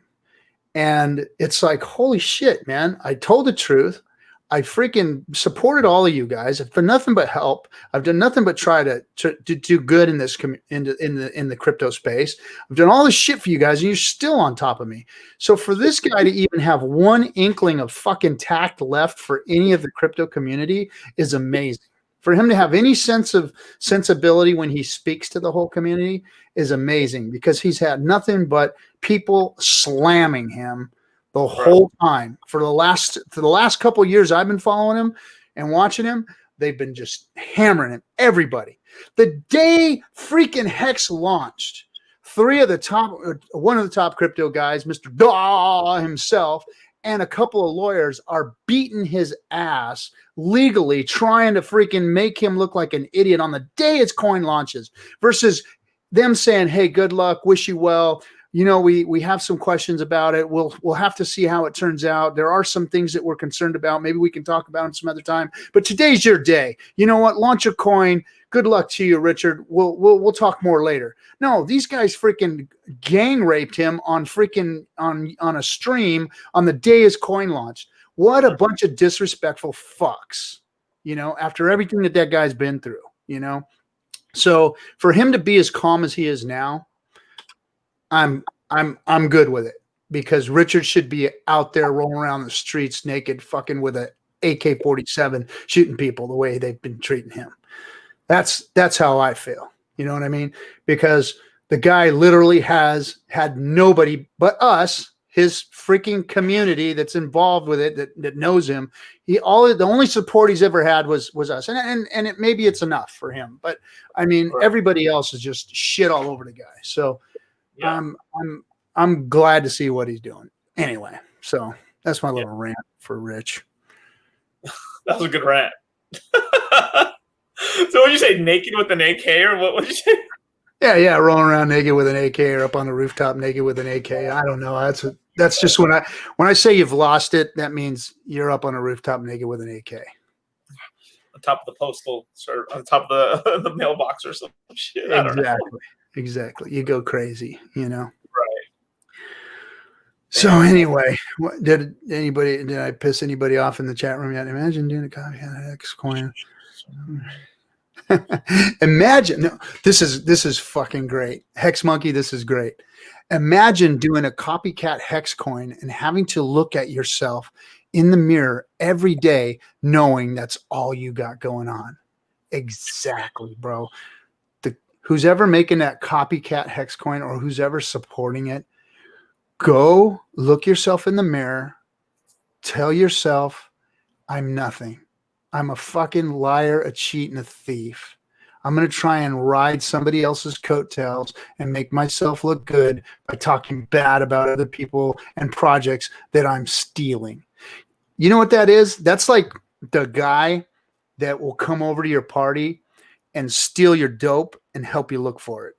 Speaker 2: And it's like, holy shit, man. I told the truth. I freaking supported all of you guys. I've done nothing but help. I've done nothing but try to do good in this in the crypto space. I've done all this shit for you guys, and you're still on top of me. So for this guy to even have one inkling of fucking tact left for any of the crypto community is amazing. For him to have any sense of sensibility when he speaks to the whole community is amazing, because he's had nothing but people slamming him the whole time. For the last couple of years I've been following him and watching him, they've been just hammering him. Everybody. The day freaking Hex launched, one of the top crypto guys, Mr. Daw himself, and a couple of lawyers are beating his ass legally, trying to freaking make him look like an idiot on the day his coin launches, versus them saying, hey, good luck, wish you well. We have some questions about it. We'll have to see how it turns out. There are some things that we're concerned about. Maybe we can talk about it some other time. But today's your day. You know what? Launch a coin. Good luck to you, Richard. We'll talk more later. No, these guys freaking gang raped him on freaking on a stream on the day his coin launched. What a bunch of disrespectful fucks. After everything that guy's been through. So for him to be as calm as he is now, I'm good with it, because Richard should be out there rolling around the streets naked, fucking with a AK-47, shooting people the way they've been treating him. That's how I feel. You know what I mean? Because the guy literally has had nobody but us, his freaking community that's involved with it, that knows him. The only support he's ever had was us, and maybe it's enough for him. But I mean, everybody else is just shit all over the guy. So. Yeah. I'm glad to see what he's doing. Anyway, so that's my little rant for Rich.
Speaker 3: That was a good rant. So what did you say, naked with an AK, or what would you say?
Speaker 2: Yeah, rolling around naked with an AK, or up on the rooftop naked with an AK. I don't know. That's just when I say you've lost it, that means you're up on a rooftop naked with an AK.
Speaker 3: On top of the postal, or on top of the mailbox or some shit.
Speaker 2: Exactly. You go crazy,
Speaker 3: Right.
Speaker 2: So anyway, did I piss anybody off in the chat room yet? Imagine doing a copy of Hex coin. Imagine, no, this is fucking great. Hex Monkey, this is great. Imagine doing a copycat Hex coin and having to look at yourself in the mirror every day, knowing that's all you got going on. Exactly, bro. Who's ever making that copycat Hex coin, or who's ever supporting it, go look yourself in the mirror. Tell yourself, I'm nothing. I'm a fucking liar, a cheat, and a thief. I'm going to try and ride somebody else's coattails and make myself look good by talking bad about other people and projects that I'm stealing. You know what that is? That's like the guy that will come over to your party and steal your dope and help you look for it.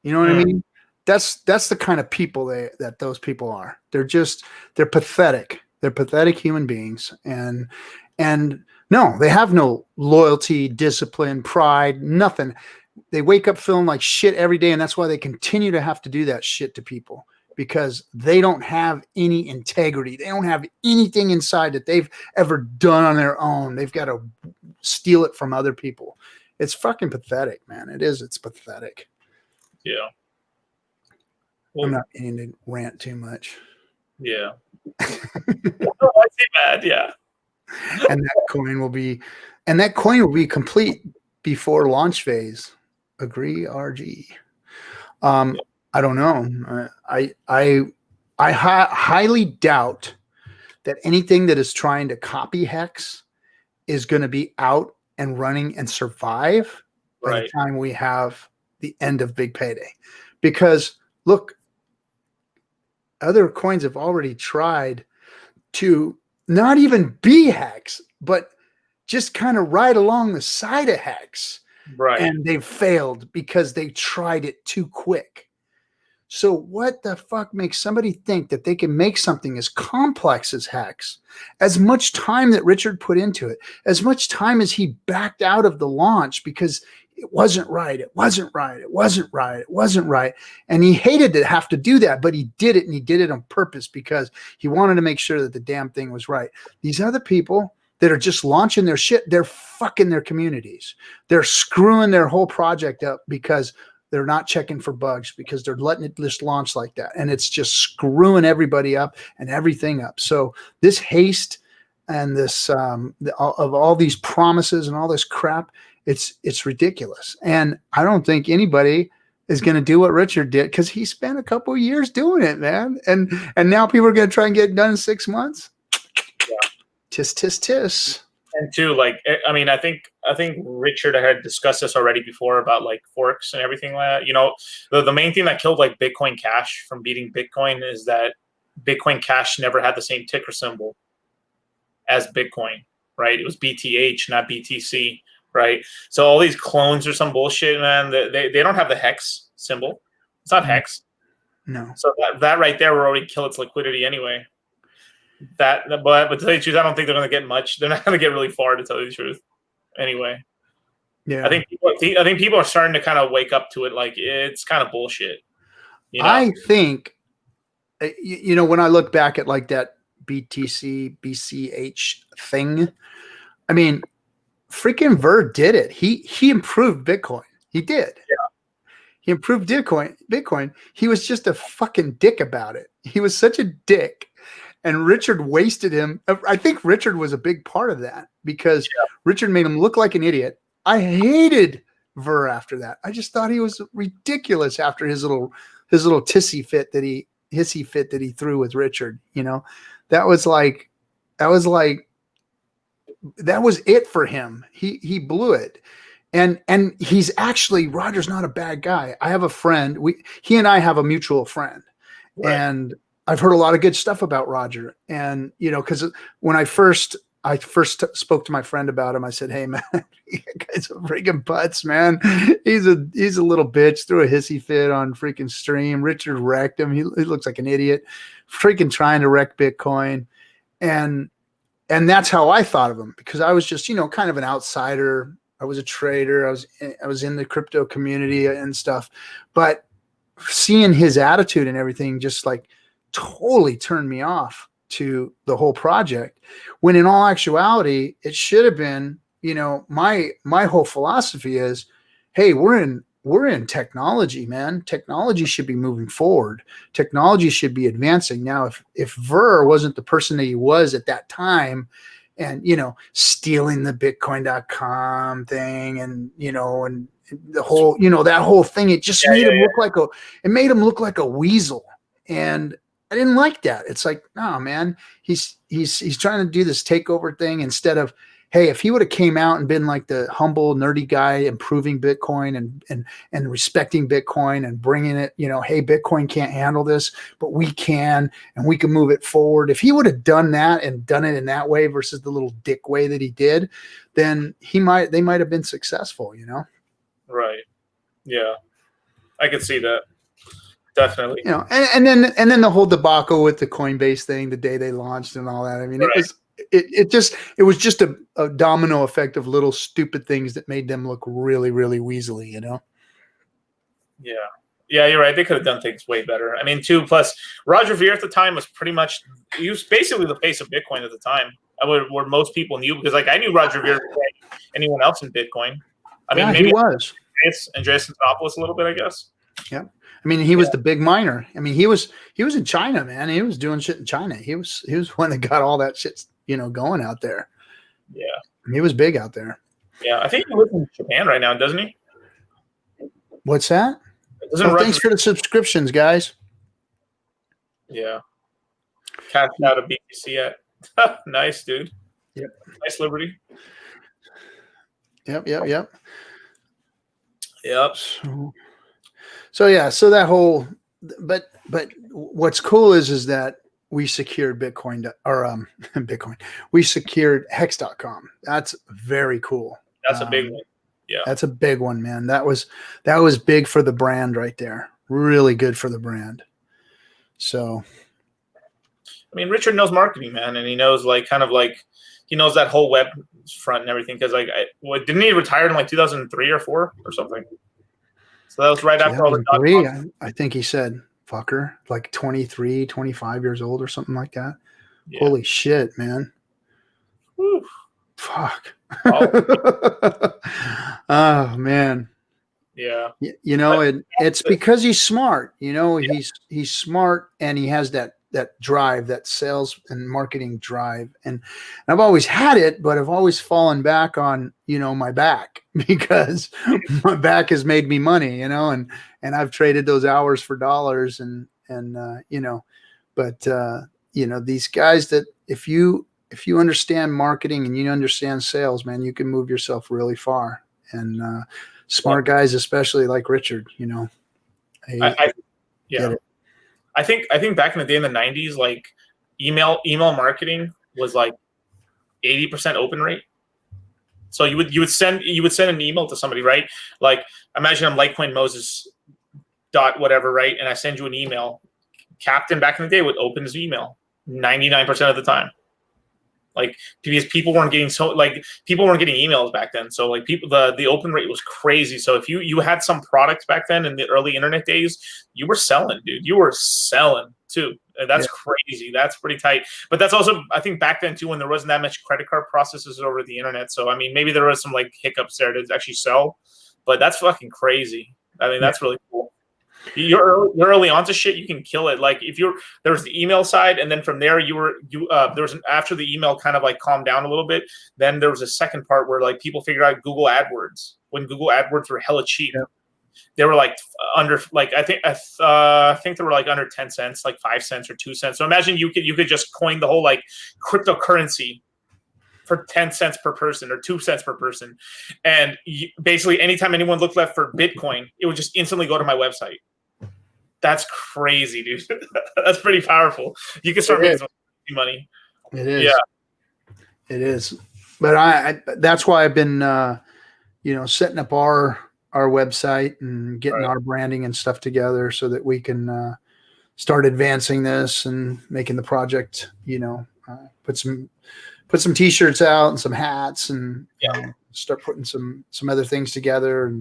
Speaker 2: You know what I mean? That's the kind of people that those people are. They're pathetic. They're pathetic human beings. And no, they have no loyalty, discipline, pride, nothing. They wake up feeling like shit every day. And that's why they continue to have to do that shit to people, because they don't have any integrity. They don't have anything inside that they've ever done on their own. They've got to steal it from other people. It's fucking pathetic, man. It is. It's pathetic.
Speaker 3: Yeah. Well,
Speaker 2: I'm not meaning to rant too much.
Speaker 3: Yeah. I see that. Yeah.
Speaker 2: And that coin will be complete before launch phase. Agree, RG. I don't know. I highly doubt that anything that is trying to copy Hex is going to be out and running and survive by the time we have the end of Big Payday. Because look,
Speaker 1: other coins have already tried to not even be Hex, but just kind of ride along the side of Hex.
Speaker 3: Right.
Speaker 1: And they've failed because they tried it too quick. So what the fuck makes somebody think that they can make something as complex as Hex? As much time that Richard put into it, as much time as he backed out of the launch because it wasn't right, it wasn't right, it wasn't right, it wasn't right. And he hated to have to do that, but he did it, and he did it on purpose because he wanted to make sure that the damn thing was right. These other people that are just launching their shit, they're fucking their communities. They're screwing their whole project up because they're not checking for bugs, because they're letting it just launch like that. And it's just screwing everybody up and everything up. So this haste and this of all these promises and all this crap, it's ridiculous. And I don't think anybody is going to do what Richard did, because he spent a couple of years doing it, man. And now people are going to try and get it done in 6 months.
Speaker 3: Yeah.
Speaker 1: Tis.
Speaker 3: And two, like, I mean, I think Richard had discussed this already before about like forks and everything like that. You know, the main thing that killed like Bitcoin Cash from beating Bitcoin is that Bitcoin Cash never had the same ticker symbol as Bitcoin, right? It was BTH, not BTC, right? So all these clones or some bullshit, man. They don't have the hex symbol. It's not hex.
Speaker 1: No.
Speaker 3: So that right there will already kill its liquidity anyway. But to tell you the truth, I don't think they're going to get much. They're not going to get really far, to tell you the truth. Anyway,
Speaker 1: yeah,
Speaker 3: I think people are starting to kind of wake up to it. Like, it's kind of bullshit. You know?
Speaker 1: I think, you know, when I look back at like that BTC BCH thing, I mean, freaking Ver did it. He improved Bitcoin. He did.
Speaker 3: Yeah.
Speaker 1: He improved Bitcoin. He was just a fucking dick about it. He was such a dick. And Richard wasted him. I think Richard was a big part of that, because Richard made him look like an idiot. I hated Ver after that. I just thought he was ridiculous after his little hissy fit that he threw with Richard. You know, that was it for him. He blew it. And he's actually, Roger's not a bad guy. I have a friend. He and I have a mutual friend. Right. And I've heard a lot of good stuff about Roger. And, you know, because when I first spoke to my friend about him, I said, "Hey man, that guy's a freaking putz, man. He's a little bitch, threw a hissy fit on freaking stream. Richard wrecked him. He looks like an idiot, freaking trying to wreck Bitcoin." And that's how I thought of him, because I was just, you know, kind of an outsider. I was a trader. I was in the crypto community and stuff, but seeing his attitude and everything just like totally turned me off to the whole project, when in all actuality it should have been, you know, my whole philosophy is, hey, we're in technology, man. Technology should be moving forward. Technology should be advancing. Now, if Ver wasn't the person that he was at that time, and, you know, stealing the Bitcoin.com thing, and, you know, and the whole, you know, that whole thing, it just made him look like a weasel. And I didn't like that. It's like, no, man, he's trying to do this takeover thing, instead of, hey, if he would have came out and been like the humble, nerdy guy, improving Bitcoin and respecting Bitcoin and bringing it, you know, hey, Bitcoin can't handle this, but we can, and we can move it forward. If he would have done that and done it in that way versus the little dick way that he did, then they might have been successful, you know?
Speaker 3: Right. Yeah. I could see that. Definitely.
Speaker 1: You know, and then the whole debacle with the Coinbase thing the day they launched and all that. I mean, right. It was just a domino effect of little stupid things that made them look really, really weaselly, you know?
Speaker 3: Yeah. Yeah, you're right. They could have done things way better. I mean, plus Roger Ver at the time was he was basically the face of Bitcoin at the time. Where most people knew, because like I knew Roger Ver before anyone else in Bitcoin. I mean, maybe
Speaker 1: he was.
Speaker 3: Andreas Antonopoulos a little bit, I guess.
Speaker 1: Yeah. I mean, he was the big miner. I mean, he was in China, man. He was doing shit in China. He was one that got all that shit, you know, going out there.
Speaker 3: Yeah.
Speaker 1: He was big out there.
Speaker 3: Yeah. I think he lives in Japan right now, doesn't he?
Speaker 1: What's that? Thanks for the subscriptions, guys.
Speaker 3: Yeah. Cashed out of BTC yet. Nice, dude.
Speaker 1: Yep.
Speaker 3: Nice Liberty.
Speaker 1: Yep.
Speaker 3: Yep.
Speaker 1: So yeah, so that whole but what's cool is that we secured Bitcoin or Bitcoin. We secured hex.com. That's very cool.
Speaker 3: That's a big one. Yeah.
Speaker 1: That's a big one, man. That was big for the brand right there. Really good for the brand. So,
Speaker 3: I mean, Richard knows marketing, man, and he knows he knows that whole web front and everything. Because didn't he retire in like 2003 or 4 or something? So that was right after all the
Speaker 1: I think he said, fucker, like 23, 25 years old or something like that.
Speaker 3: Yeah.
Speaker 1: Holy shit, man.
Speaker 3: Whew.
Speaker 1: Fuck. Oh, man.
Speaker 3: Yeah.
Speaker 1: It's because he's smart. He's smart, and he has that drive, that sales and marketing drive. And I've always had it, but I've always fallen back on, my back, because my back has made me money, and I've traded those hours for dollars but these guys that if you understand marketing and you understand sales, man, you can move yourself really far. And smart guys, especially like Richard,
Speaker 3: I think back in the day in the 90s, like email marketing was like 80% open rate. So you would send an email to somebody, right? Like imagine I'm Litecoin Moses dot whatever, right? And I send you an email. Captain back in the day would open his email 99% of the time. Like, because people weren't getting emails back then. So like the open rate was crazy. So if you had some products back then in the early internet days, you were selling, dude. You were selling too. And that's crazy. That's pretty tight. But that's also, I think back then too, when there wasn't that much credit card processes over the internet. So, I mean, maybe there was some like hiccups there to actually sell, but that's fucking crazy. I mean, that's really cool. You're early onto shit, you can kill it. Like if there's the email side, and then from there after the email kind of like calmed down a little bit, then there was a second part where like people figured out Google AdWords, when Google AdWords were hella cheap. Yeah. They were like under, like I think they were like under 10 cents, like 5 cents or 2 cents. So imagine you could just coin the whole like cryptocurrency for 10 cents per person or 2 cents per person, and basically anytime anyone looked left for Bitcoin, it would just instantly go to my website. That's crazy, dude. That's pretty powerful. You can start making some money.
Speaker 1: It is.
Speaker 3: Yeah.
Speaker 1: It is. But I that's why I've been setting up our website and getting our branding and stuff together so that we can start advancing this and making the project, put some t-shirts out and some hats and start putting some other things together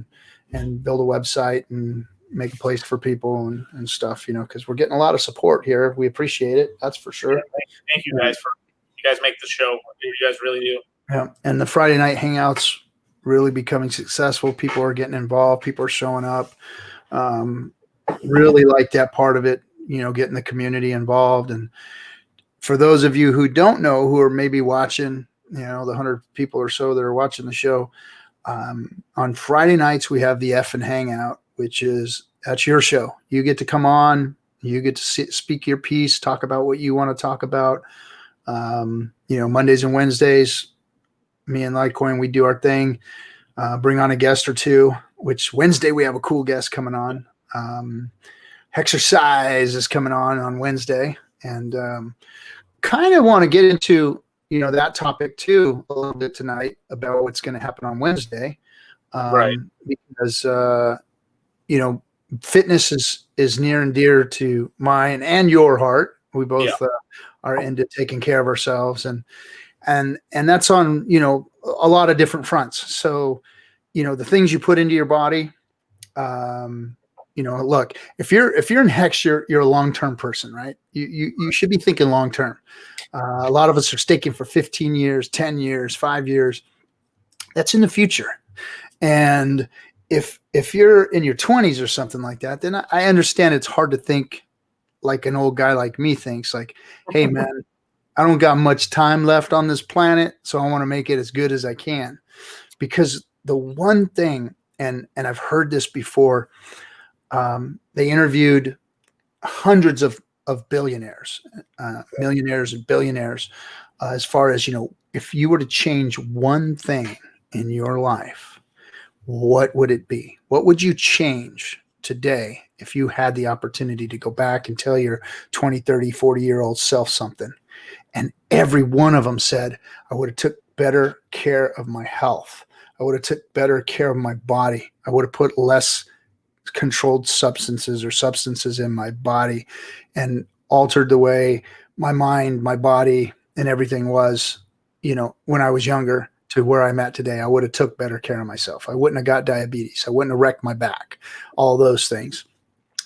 Speaker 1: and build a website and make a place for people and stuff, because we're getting a lot of support here. We appreciate it. That's for sure.
Speaker 3: Yeah, thank you guys you guys make the show. You guys really do.
Speaker 1: Yeah. And the Friday night hangouts really becoming successful. People are getting involved. People are showing up. Really like that part of it, getting the community involved. And for those of you who don't know, who are maybe watching, the 100 people or so that are watching the show, on Friday nights, we have the FN Hangout, that's your show. You get to come on, you get to speak your piece, talk about what you want to talk about. Mondays and Wednesdays, me and Litecoin, we do our thing, bring on a guest or two, which Wednesday we have a cool guest coming on. Hexercise is coming on Wednesday, and kind of want to get into, that topic too a little bit tonight about what's going to happen on Wednesday.
Speaker 3: Right.
Speaker 1: Because, fitness is near and dear to mine and your heart. We both are into taking care of ourselves, and that's on, a lot of different fronts. So, the things you put into your body, look, if you're in Hex, you're a long-term person, right? You should be thinking long-term. A lot of us are staking for 15 years, 10 years, 5 years. That's in the future. And if you're in your 20s or something like that, then I understand it's hard to think like an old guy like me thinks, like, hey man, I don't got much time left on this planet, so I want to make it as good as I can. Because the one thing, and I've heard this before, they interviewed hundreds of billionaires, millionaires and billionaires, as far as, if you were to change one thing in your life, what would it be? What would you change today
Speaker 2: if you had the opportunity to go back and tell your 20, 30, 40-year-old self something, and every one of them said, I would have took better care of my health. I would have took better care of my body. I would have put less controlled substances or substances in my body and altered the way my mind, my body, and everything was, when I was younger to where I'm at today. I would have took better care of myself. I wouldn't have got diabetes. I wouldn't have wrecked my back, all those things.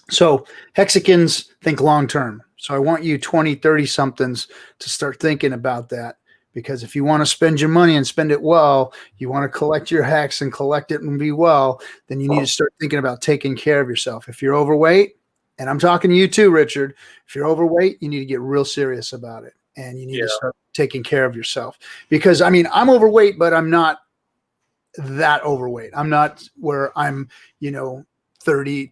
Speaker 2: So Hexicans think long-term. So I want you 20, 30 somethings to start thinking about that, because if you want to spend your money and spend it well, you want to collect your hex and collect it and be well, then you need to start thinking about taking care of yourself. If you're overweight, and I'm talking to you too, Richard, if you're overweight, you need to get real serious about it. And you need to start taking care of yourself, because I'm overweight, but I'm not that overweight. I'm not where I'm, 30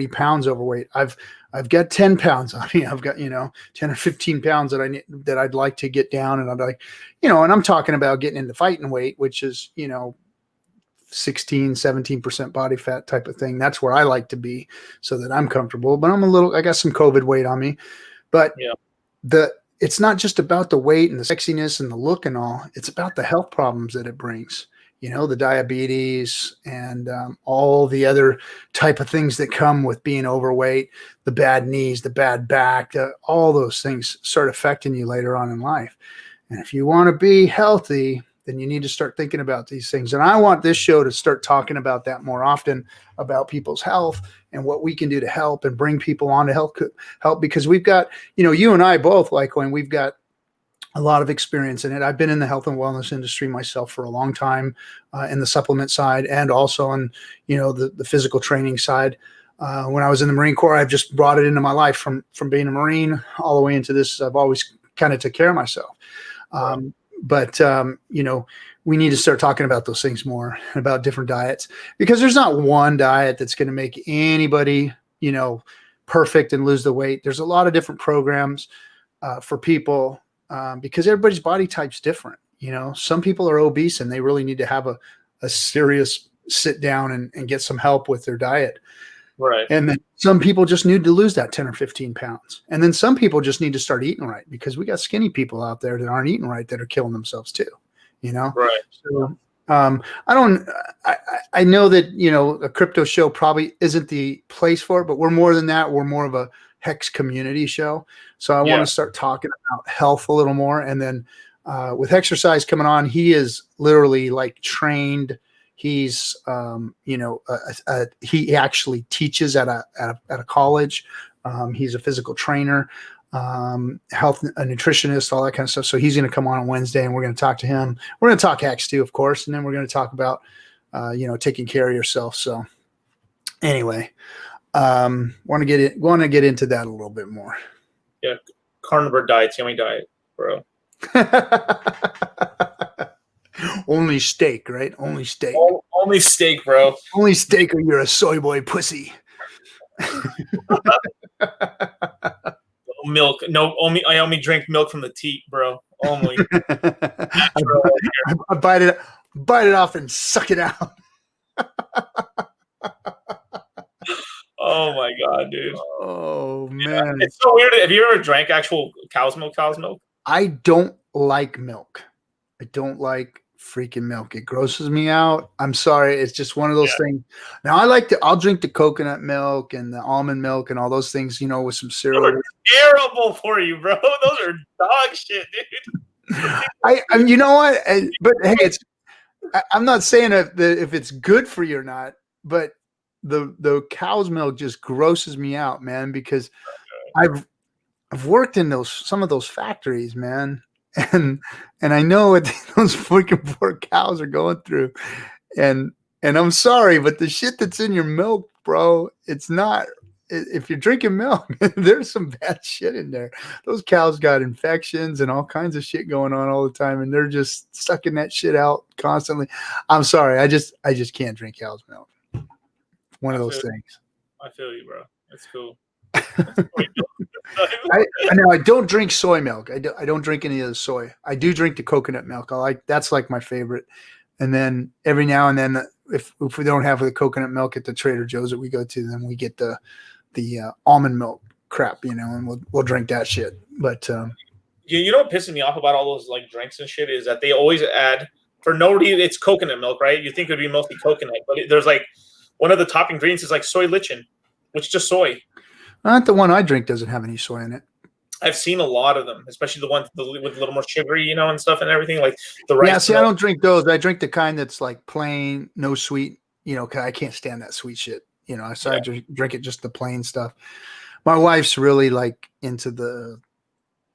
Speaker 2: pounds overweight. I've got 10 pounds on me. I've got, 10 or 15 pounds that I'd like to get down. And I'd like, and I'm talking about getting into fighting weight, which is, 16, 17% body fat type of thing. That's where I like to be so that I'm comfortable, but I got some COVID weight on me, but it's not just about the weight and the sexiness and the look and all. It's about the health problems that it brings, the diabetes and all the other type of things that come with being overweight, the bad knees, the bad back, all those things start affecting you later on in life. And if you want to be healthy, then you need to start thinking about these things. And I want this show to start talking about that more often, about people's health and what we can do to help and bring people on to help, because we've got, you and I both, like, when we've got a lot of experience in it. I've been in the health and wellness industry myself for a long time, in the supplement side and also on, the physical training side. When I was in the Marine Corps, I've just brought it into my life from being a Marine all the way into this. I've always kind of took care of myself. But we need to start talking about those things more, about different diets, because there's not one diet that's going to make anybody, perfect and lose the weight. There's a lot of different programs for people, because everybody's body type's different. Some people are obese and they really need to have a serious sit down and get some help with their diet.
Speaker 3: Right.
Speaker 2: And then some people just need to lose that 10 or 15 pounds. And then some people just need to start eating right, because we got skinny people out there that aren't eating right that are killing themselves too,
Speaker 3: Right.
Speaker 2: So I know that, a crypto show probably isn't the place for it, but we're more than that. We're more of a Hex community show. So I want to start talking about health a little more. And then with exercise coming on, he is literally like trained. He's, he actually teaches at a college. He's a physical trainer, health, a nutritionist, all that kind of stuff. So he's going to come on Wednesday and we're going to talk to him. We're going to talk Hex too, of course. And then we're going to talk about, taking care of yourself. So anyway, want to get into that a little bit more.
Speaker 3: Yeah. Carnivore diet's the only diet, bro.
Speaker 2: Only steak, right? Only steak.
Speaker 3: Only steak, bro.
Speaker 2: Only steak, or you're a soy boy pussy.
Speaker 3: Milk. No, I only drink milk from the teat, bro. Only.
Speaker 2: I bite it off and suck it out.
Speaker 3: Oh my god, dude.
Speaker 2: Oh man.
Speaker 3: Yeah, it's so weird. Have you ever drank actual cow's milk?
Speaker 2: I don't like milk. I don't like freaking milk. It grosses me out. I'm sorry. It's just one of those things. Now I'll drink the coconut milk and the almond milk and all those things, with some cereal.
Speaker 3: Those are terrible for you, bro. Those are dog shit, dude.
Speaker 2: You know what? But hey, I'm not saying that if it's good for you or not, but the cow's milk just grosses me out, man, because I've worked in some of those factories, man. And I know what those freaking poor cows are going through. And I'm sorry, but the shit that's in your milk, bro, it's not. If you're drinking milk, there's some bad shit in there. Those cows got infections and all kinds of shit going on all the time, and they're just sucking that shit out constantly. I'm sorry, I just can't drink cow's milk. One of those things. I
Speaker 3: feel you, bro. It's cool.
Speaker 2: I don't drink soy milk. I don't drink any of the soy. I do drink the coconut milk. That's like my favorite. And then every now and then, if we don't have the coconut milk at the Trader Joe's that we go to, then we get the the almond milk crap, and we'll drink that shit. But
Speaker 3: you know what pisses me off about all those like drinks and shit is that they always add, for no reason, it's coconut milk, right? You think it would be mostly coconut, but there's like one of the top ingredients is like soy lichin, which is just soy.
Speaker 2: not the one I drink doesn't have any soy in it.
Speaker 3: I've seen a lot of them, especially the ones with a little more sugary, and stuff and everything, like the rice.
Speaker 2: Yeah, see, I don't drink those. I drink the kind that's like plain, no sweet. Cause I can't stand that sweet shit. So I just drink it just the plain stuff. My wife's really like into the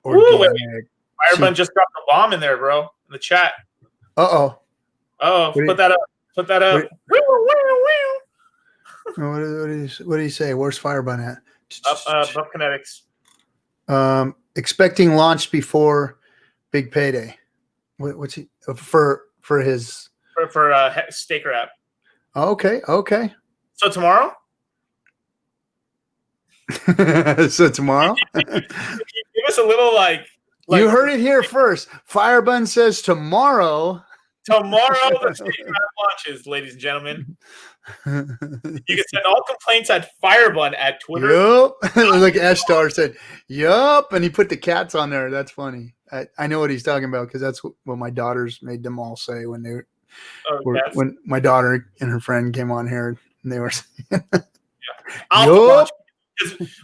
Speaker 2: organic.
Speaker 3: Firebun just dropped a bomb in there, bro, in the chat.
Speaker 2: Oh,
Speaker 3: put that up. Put that up.
Speaker 2: What did he say? Where's Firebun at?
Speaker 3: Buff Kinetics.
Speaker 2: Expecting launch before big payday. What's he for his
Speaker 3: for Staker app?
Speaker 2: Okay.
Speaker 3: So tomorrow.
Speaker 2: So tomorrow.
Speaker 3: Give us a little like
Speaker 2: you heard it here first. Firebun says tomorrow.
Speaker 3: Tomorrow the Staker app launches, ladies and gentlemen. You can send all complaints at Firebun at Twitter.
Speaker 2: Yep. Like Ashtar said, yup. And he put the cats on there. That's funny. I know what he's talking about because that's what my daughters made them all say when they when my daughter and her friend came on here and they were saying,
Speaker 3: Alpha launch.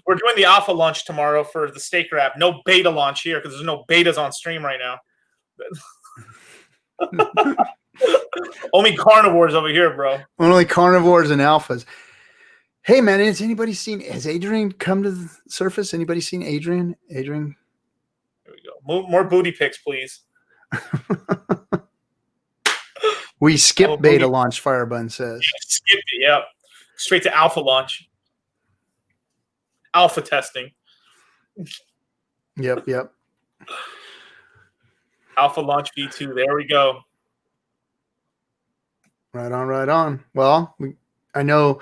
Speaker 3: We're doing the alpha launch tomorrow for the Staker app. No beta launch here because there's no betas on stream right now. Only carnivores over here, bro.
Speaker 2: Only carnivores and alphas. Hey, man, has Adrian come to the surface? Anybody seen Adrian? Here
Speaker 3: we go. More booty pics, please.
Speaker 2: We skipped beta launch, Firebun says.
Speaker 3: Yeah, skipped it, yeah. Straight to alpha launch. Alpha testing.
Speaker 2: Yep.
Speaker 3: Alpha launch V2. There we go.
Speaker 2: Right on. Well, I know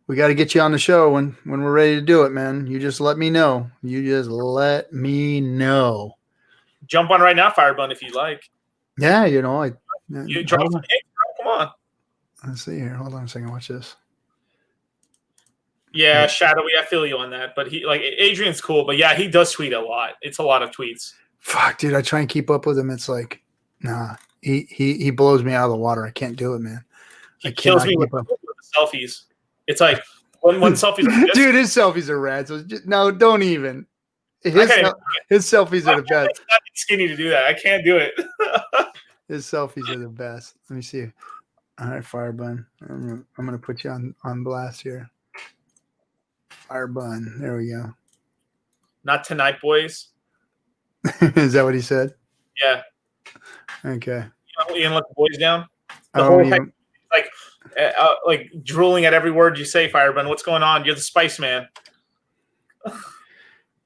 Speaker 2: we got to get you on the show when we're ready to do it, man. You just let me know.
Speaker 3: Jump on right now, Firebun, if you like.
Speaker 2: Yeah, you
Speaker 3: drop some hits, come on.
Speaker 2: Let's see here. Hold on a second. Watch this.
Speaker 3: Yeah, Shadowy, I feel you on that. But Adrian's cool, but yeah, he does tweet a lot. It's a lot of tweets.
Speaker 2: Fuck, dude, I try and keep up with him. It's like, nah, he blows me out of the water. I can't do it, man.
Speaker 3: He kills me with the selfies. It's like when selfies are just,
Speaker 2: dude, his selfies are rad. So no, don't even. His selfies are the best.
Speaker 3: It's not skinny to do that. I can't do it.
Speaker 2: His selfies are the best. Let me see. All right, Firebun. I'm gonna put you on blast here. Firebun. There we go.
Speaker 3: Not tonight, boys.
Speaker 2: Is that what he said?
Speaker 3: Yeah.
Speaker 2: Okay.
Speaker 3: You gonna let the boys down? The whole thing, like drooling at every word you say, Firebun. What's going on? You're the Spice Man.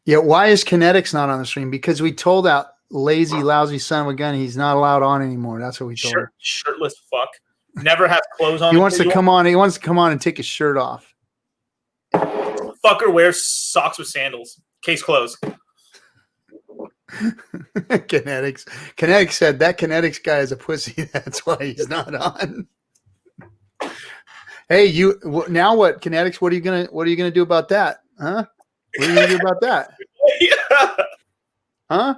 Speaker 2: Yeah. Why is Kinetics not on the stream? Because we told that lazy, lousy son of a gun he's not allowed on anymore. That's what we told him.
Speaker 3: Shirtless fuck. Never has clothes on.
Speaker 2: He wants to come on. He wants to come on and take his shirt off.
Speaker 3: Fucker wears socks with sandals. Case closed.
Speaker 2: Kinetics said that Kinetics guy is a pussy. That's why he's not on. Hey, now what? Kinetics, what are you gonna do about that? Huh? What are you gonna do about that?
Speaker 3: Yeah.
Speaker 2: Huh?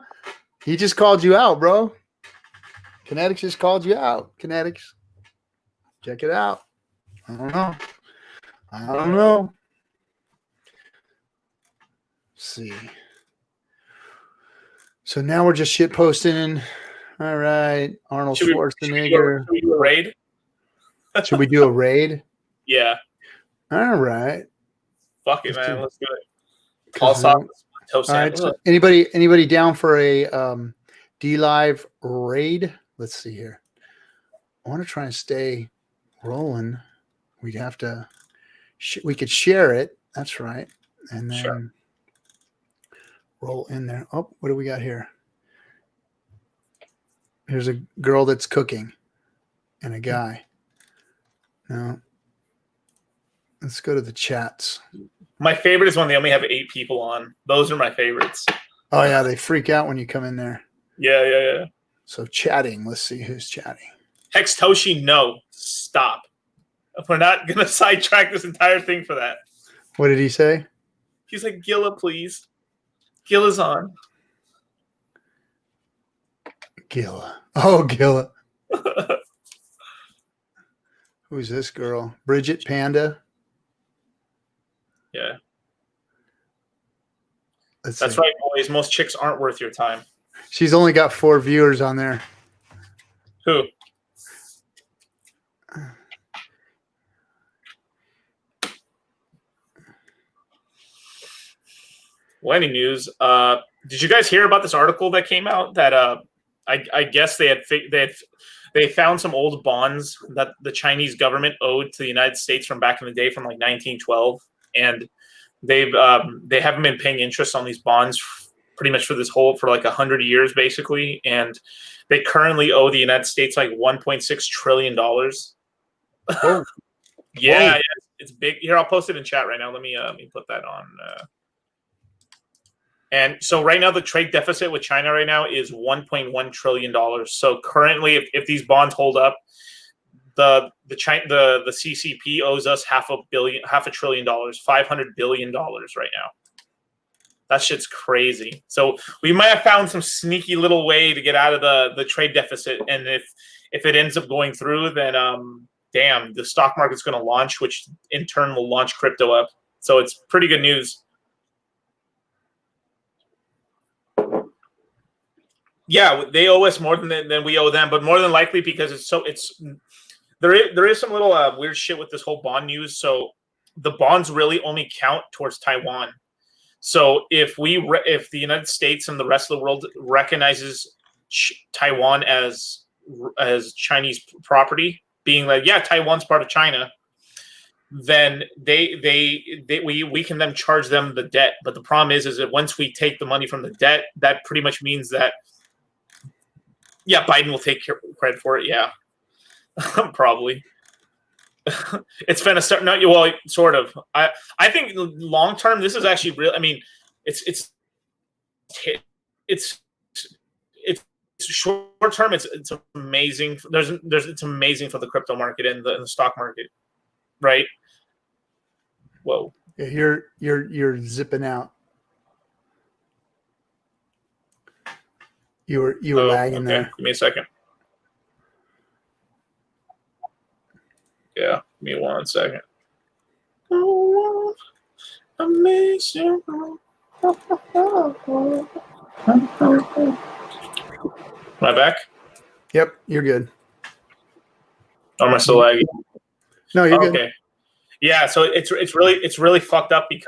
Speaker 2: He just called you out, bro. Kinetics just called you out. Kinetics, check it out. I don't know. Let's see. So now we're just shit posting. All right, Arnold Schwarzenegger.
Speaker 3: Should we do a raid?
Speaker 2: Should we do a raid?
Speaker 3: Yeah.
Speaker 2: All right.
Speaker 3: Fuck it, man. Let's do it. All right.
Speaker 2: So anybody down for a Dlive raid? Let's see here. I want to try and stay rolling. We'd have to. We could share it. That's right, and then roll in there. Oh, what do we got here? Here's a girl that's cooking, and a guy. Now, let's go to the chats.
Speaker 3: My favorite is when they only have 8 people on. Those are my favorites.
Speaker 2: Oh yeah, they freak out when you come in there.
Speaker 3: Yeah.
Speaker 2: So chatting. Let's see who's chatting.
Speaker 3: Hextoshi, no, stop. We're not gonna sidetrack this entire thing for that.
Speaker 2: What did he say?
Speaker 3: He's like, Gilla, please. Gilla's on.
Speaker 2: Gilla. Oh, Gilla. Who's this girl? Bridget Panda.
Speaker 3: Yeah.
Speaker 2: That's
Speaker 3: right, boys. Most chicks aren't worth your time.
Speaker 2: She's only got 4 viewers on there.
Speaker 3: Who? Well, any news? Did you guys hear about this article that came out that I guess they found some old bonds that the Chinese government owed to the United States from back in the day, from like 1912, and they haven't been paying interest on these bonds pretty much for like 100 years basically, and they currently owe the United States like $1.6 trillion.
Speaker 2: Oh.
Speaker 3: Yeah, it's big. Here, I'll post it in chat right now. Let me put that on. And so right now the trade deficit with China right now is $1.1 trillion. So currently, if these bonds hold up, the CCP owes us $500 billion, $500 billion right now. That shit's crazy. So we might have found some sneaky little way to get out of the trade deficit. And if it ends up going through, then damn, the stock market's going to launch, which in turn will launch crypto up. So it's pretty good news. Yeah, they owe us more than we owe them, but more than likely because there is some little weird shit with this whole bond news. So the bonds really only count towards Taiwan. So if the United States and the rest of the world recognizes Taiwan as Chinese property, being like, yeah, Taiwan's part of China, then we can then charge them the debt. But the problem is that once we take the money from the debt, that pretty much means that, yeah, Biden will take credit for it. Yeah, probably. It's been sort of. I think long term, this is actually real. I mean, it's short term. It's amazing. It's amazing for the crypto market and the stock market, right? Whoa.
Speaker 2: Yeah, you're zipping out. You were lagging there.
Speaker 3: Give me a second. Yeah, give me 1 second. Oh, I miss you. Am I back?
Speaker 2: Yep, you're good.
Speaker 3: Or am I still lagging?
Speaker 2: No, you're good.
Speaker 3: Okay. Yeah, so it's really fucked up because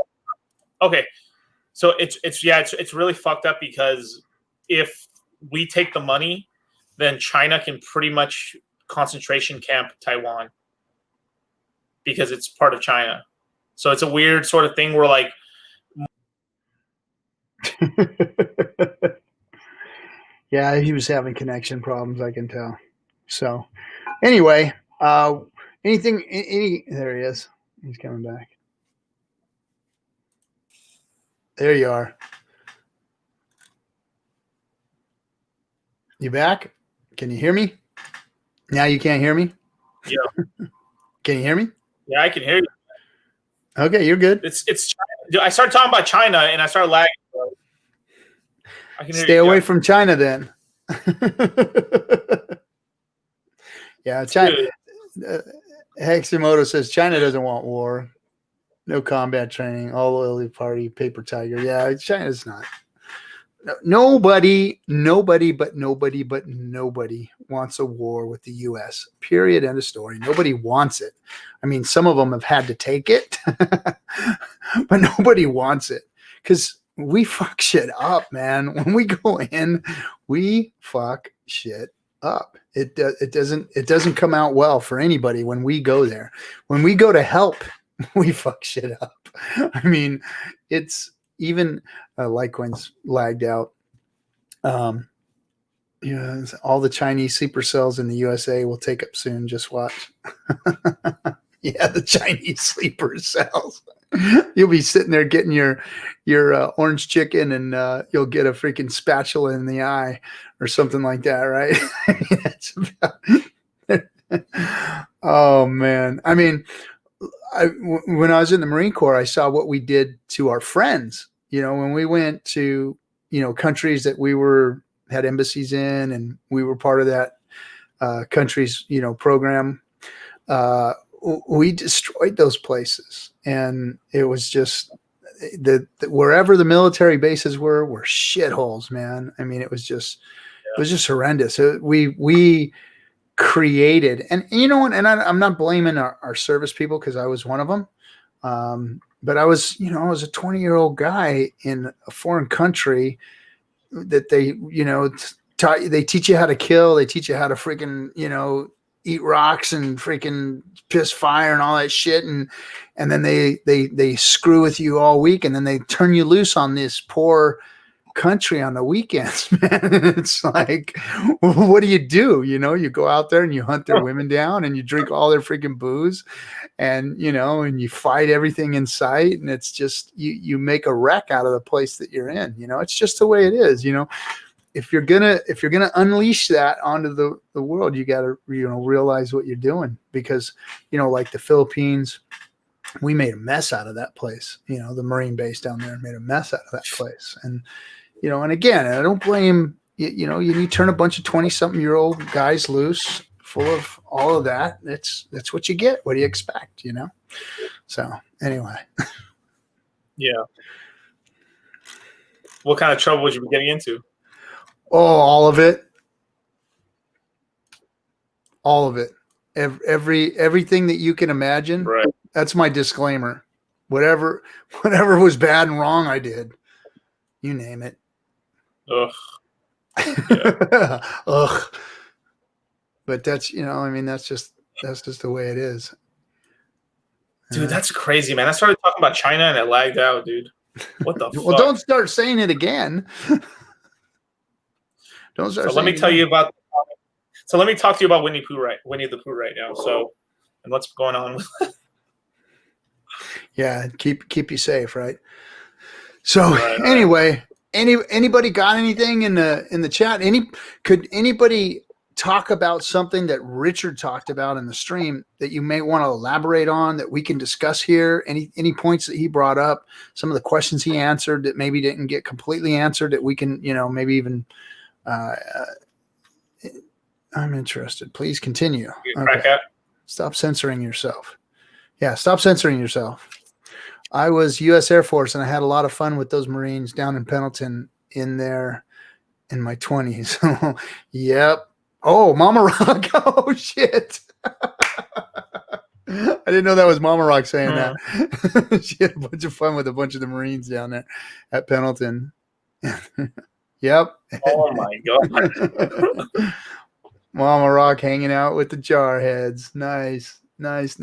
Speaker 3: it's really fucked up because if we take the money, then China can pretty much concentration camp Taiwan because it's part of China. So it's a weird sort of thing where like
Speaker 2: yeah, he was having connection problems, I can tell. So anyway, there he is. He's coming back. There you are. You back? Can you hear me? Now you can't hear me?
Speaker 3: Yeah.
Speaker 2: Can you hear me?
Speaker 3: Yeah, I can hear you.
Speaker 2: Okay, you're good.
Speaker 3: It's China. I started talking about China and I started lagging. So I can hear
Speaker 2: Stay away from China then. Yeah, China. Heximoto says China doesn't want war. No combat training. All loyalty party. Paper tiger. Yeah, China's not. Nobody wants a war with the U.S. Period. End of story. Nobody wants it. I mean, some of them have had to take it, but nobody wants it because we fuck shit up, man. When we go in, we fuck shit up. It doesn't come out well for anybody when we go there. When we go to help, we fuck shit up. I mean, it's even Litecoin's lagged out. All the Chinese sleeper cells in the USA will take up soon. Just watch. Yeah, the Chinese sleeper cells. You'll be sitting there getting your orange chicken, and you'll get a freaking spatula in the eye or something like that, right? That's about. Oh man, I mean, when I was in the Marine Corps, I saw what we did to our friends. You know, when we went to, you know, countries that we had embassies in, and we were part of that country's, you know, program. We destroyed those places, and it was just wherever the military bases were shitholes, man. I mean, it was just horrendous. We created, and you know what, and I'm not blaming our service people, because I was one of them. But I was a 20-year-old guy in a foreign country that they, you know, they teach you how to kill. They teach you how to freaking, you know, eat rocks and freaking piss fire and all that shit. And then they screw with you all week, and then they turn you loose on this poor country on the weekends, man. It's like, what do? You know, you go out there and you hunt their women down, and you drink all their freaking booze, and, you know, and you fight everything in sight. And it's just, you make a wreck out of the place that you're in. You know, it's just the way it is. You know, if you're gonna unleash that onto the world, you got to, you know, realize what you're doing, because, you know, like the Philippines, we made a mess out of that place. You know, the Marine base down there made a mess out of that place. And, you know, and again, I don't blame, you know, you turn a bunch of 20-something-year-old guys loose full of all of that. That's what you get. What do you expect, you know? So anyway.
Speaker 3: Yeah. What kind of trouble would you be getting into?
Speaker 2: Oh, all of it. All of it. Everything that you can imagine.
Speaker 3: Right.
Speaker 2: That's my disclaimer. Whatever was bad and wrong, I did. You name it.
Speaker 3: Ugh. Yeah.
Speaker 2: Ugh. But that's, you know, I mean, that's just the way it is.
Speaker 3: Dude, that's crazy, man. I started talking about China and it lagged out, dude. What the
Speaker 2: Well,
Speaker 3: fuck?
Speaker 2: don't start saying it again. Don't start.
Speaker 3: So let me tell you about. So let me talk to you about Winnie the Pooh right now. So, and what's going on with that?
Speaker 2: Yeah, keep you safe, right? So anyway, anybody got anything in the chat? Could anybody talk about something that Richard talked about in the stream that you may want to elaborate on, that we can discuss here? Any points that he brought up, some of the questions he answered that maybe didn't get completely answered, that we can, you know, maybe even. I'm interested. Please continue. Okay. Stop censoring yourself. Yeah, stop censoring yourself. I was U.S. Air Force, and I had a lot of fun with those Marines down in Pendleton in my 20s. Yep. Oh, Mama Rock. Oh, shit. I didn't know that was Mama Rock saying that. She had a bunch of fun with a bunch of the Marines down there at Pendleton. Yep.
Speaker 3: Oh, my God.
Speaker 2: Mama Rock hanging out with the Jarheads. Nice. Let's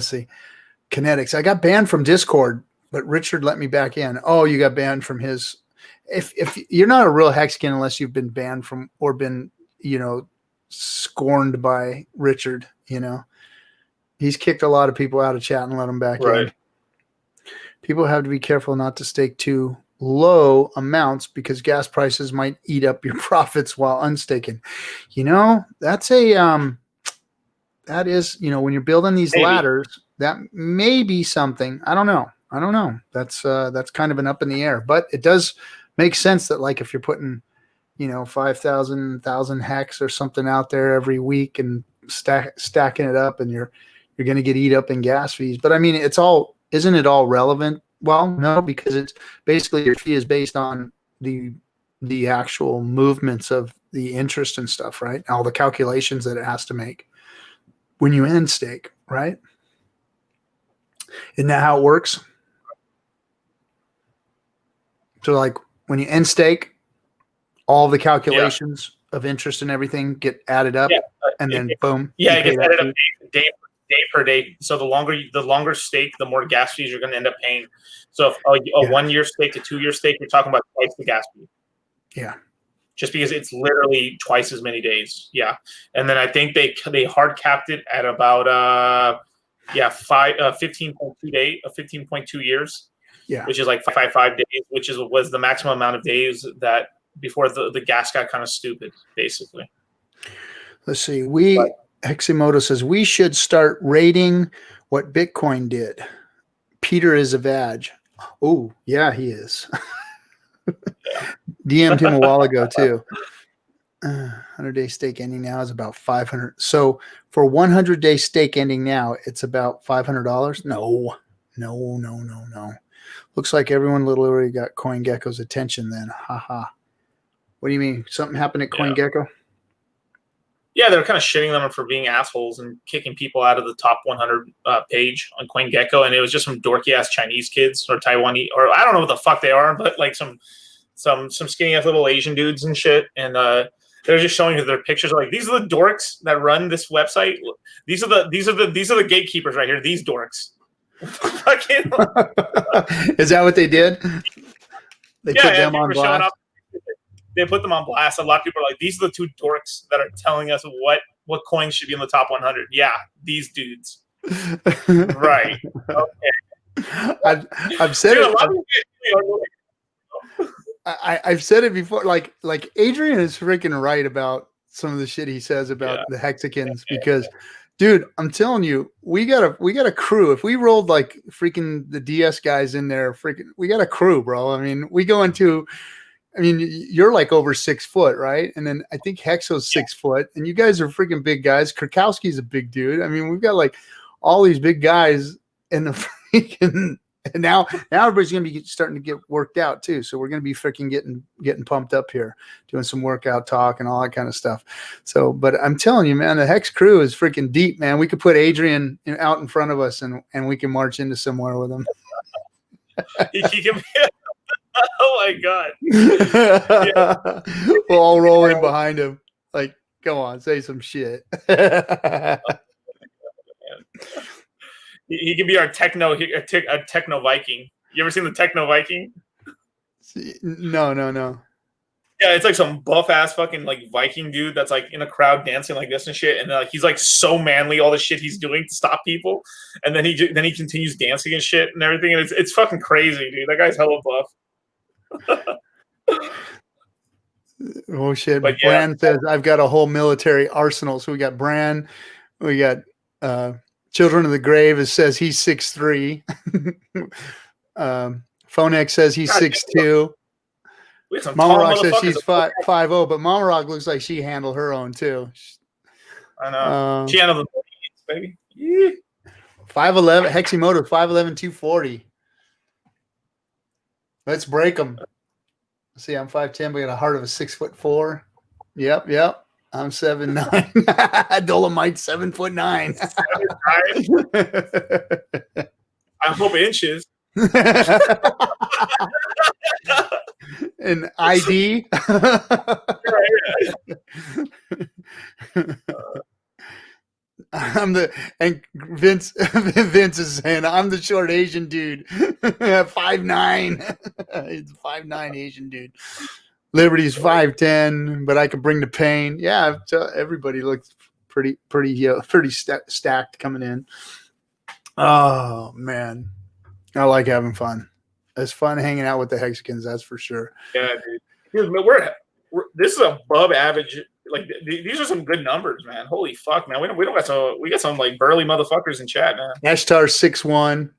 Speaker 2: see. Kinetics. I got banned from Discord, but Richard let me back in. Oh, you got banned from his. If you're not a real Hexkin unless you've been banned from or been, you know, scorned by Richard, you know. He's kicked a lot of people out of chat and let them back in. People have to be careful not to stake too low amounts because gas prices might eat up your profits while unstaking. You know, that's that is, you know, when you're building these ladders, that may be something. I don't know. That's kind of an up in the air, but it does make sense that, like, if you're putting, you know, 5,000 hex or something out there every week and stacking it up, and you're going to get eat up in gas fees. But I mean, isn't it all relevant? Well, no, because it's basically your fee is based on the actual movements of the interest and stuff, right? All the calculations that it has to make when you end stake, right? Isn't that how it works? So, like, when you end stake, all the calculations of interest and everything get added up, and then boom.
Speaker 3: Yeah, it gets added up day per day. So the longer stake, the more gas fees you're going to end up paying. So if a 1 year stake to 2 year stake, you're talking about twice the gas fee.
Speaker 2: Yeah.
Speaker 3: Just because it's literally twice as many days. Yeah. And then I think they hard capped it at about 15.2 years.
Speaker 2: Yeah.
Speaker 3: Which is like 5 days, which was the maximum amount of days that before the gas got kind of stupid, basically.
Speaker 2: Let's see. We
Speaker 1: Heximoto says we should start rating what Bitcoin did. Peter is a vag. Oh, yeah, he is. DM'd him a while ago too. 100-day stake ending now is about 500. So for 100-day stake ending now, it's about $500. No. Looks like everyone literally got CoinGecko's attention then. Haha. What do you mean? Something happened at CoinGecko?
Speaker 3: Yeah, they're kind of shitting them for being assholes and kicking people out of the top 100 page on CoinGecko, and it was just some dorky ass Chinese kids or Taiwanese, or I don't know what the fuck they are, but like some skinny ass little Asian dudes and shit, and they're just showing their pictures. Like, these are the dorks that run this website. These are the gatekeepers right here. These dorks. Fucking.
Speaker 1: Is that what they did? They put them on blast.
Speaker 3: They put them on blast. A lot of people are like, these are the two dorks that are telling us what coins should be in the top 100. Yeah, these dudes. Right. Okay.
Speaker 1: I've said I've said it before. Like Adrian is freaking right about some of the shit he says about the Hexicans because, dude, I'm telling you, we got a crew. If we rolled like freaking the DS guys in there, we got a crew, bro. I mean, we go into. I mean, you're like over 6 foot, right? And then I think Hexo's 6 foot, and you guys are freaking big guys. Kurkowski's a big dude. I mean, we've got like all these big guys in the freaking. And now everybody's gonna be starting to get worked out too. So we're gonna be freaking getting pumped up here, doing some workout talk and all that kind of stuff. So, but I'm telling you, man, the Hex crew is freaking deep, man. We could put Adrian out in front of us, and we can march into somewhere with him.
Speaker 3: He can. Oh my God. Yeah.
Speaker 1: We'll all roll in behind him. Like, come on, say some shit.
Speaker 3: He can be our techno Viking. You ever seen the techno Viking?
Speaker 1: No.
Speaker 3: Yeah, it's like some buff ass fucking like Viking dude that's like in a crowd dancing like this and shit, and like he's like so manly, all the shit he's doing to stop people, and then he continues dancing and shit and everything, and it's fucking crazy, dude. That guy's hella buff.
Speaker 1: Oh shit! But Bran says I've got a whole military arsenal. So we got Bran, we got Children of the Grave. It says he's 6'3". Phonex says he's 6'2". Mama Rock says she's 5'0", but Mama Rock looks like she handled her own too.
Speaker 3: I know. She handled the baby. Yeah.
Speaker 1: 5'11", Heximoto 5'11", 240. Let's break them. See, I'm 5'10", but I got a heart of a 6'4". Yep. I'm 7'9". Dolomite 7'9".
Speaker 3: I hope inches.
Speaker 1: An ID. And Vince is saying I'm the short Asian dude. 5'9". It's 5'9" Asian dude. Liberty's 5'10", but I can bring the pain. Yeah, everybody looks pretty stacked coming in. Oh man, I like having fun. It's fun hanging out with the Hexicans, that's for sure.
Speaker 3: Yeah, dude. We're this is above average. Like these are some good numbers, man. Holy fuck, man. We got some like burly motherfuckers in chat, man.
Speaker 1: Ashtar 6'1",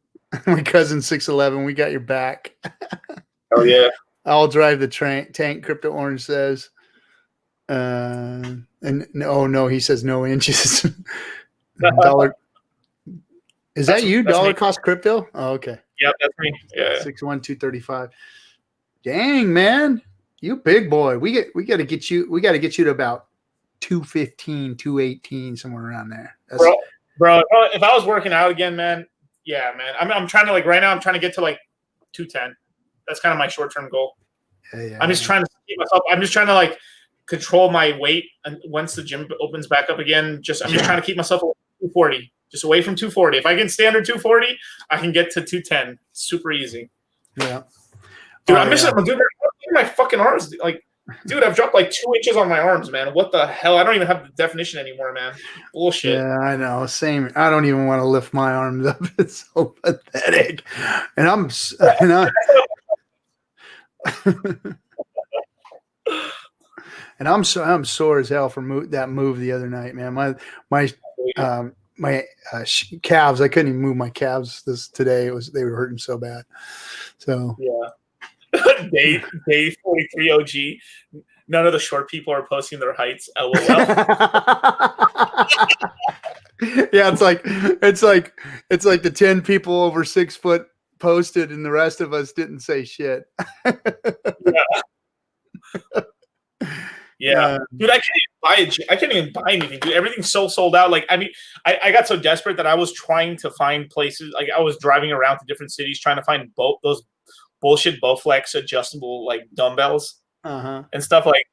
Speaker 1: my cousin 6'11". We got your back.
Speaker 3: Oh yeah.
Speaker 1: I'll drive the tank. Crypto Orange says, and no, he says no inches. Dollar. Is that you? Dollar cost crypto? Oh, okay.
Speaker 3: Yep, that's me. Yeah.
Speaker 1: 6'1", 235. Dang, man. You big boy. We got to get you to about 215, 218, somewhere around there.
Speaker 3: Bro, if I was working out again, man, yeah, man. I'm trying to like right now I'm trying to get to like 210. That's kind of my short-term goal.
Speaker 1: Yeah,
Speaker 3: I'm just trying to keep myself. I'm just trying to like control my weight, and once the gym opens back up again, I'm just trying to keep myself away from 240, just away from 240. If I can stay under 240, I can get to 210. Super easy.
Speaker 1: Yeah,
Speaker 3: dude, I'm missing. Dude, my fucking arms. Like, dude, I've dropped like 2 inches on my arms, man. What the hell? I don't even have the definition anymore, man. Bullshit.
Speaker 1: Yeah, I know. Same. I don't even want to lift my arms up. It's so pathetic. And I'm.
Speaker 2: And I'm sore as hell from that move the other night, man. My calves, I couldn't even move my calves today. They were hurting so bad. So
Speaker 3: yeah. day 43 OG. None of the short people are posting their heights. LOL.
Speaker 2: Yeah, it's like the 10 people over 6 foot posted and the rest of us didn't say shit.
Speaker 3: Yeah. Dude, I can't even buy anything, dude. Everything's so sold out. Like, I mean, I got so desperate that I was trying to find places. Like, I was driving around to different cities trying to find those bullshit Bowflex adjustable like dumbbells and stuff. Like,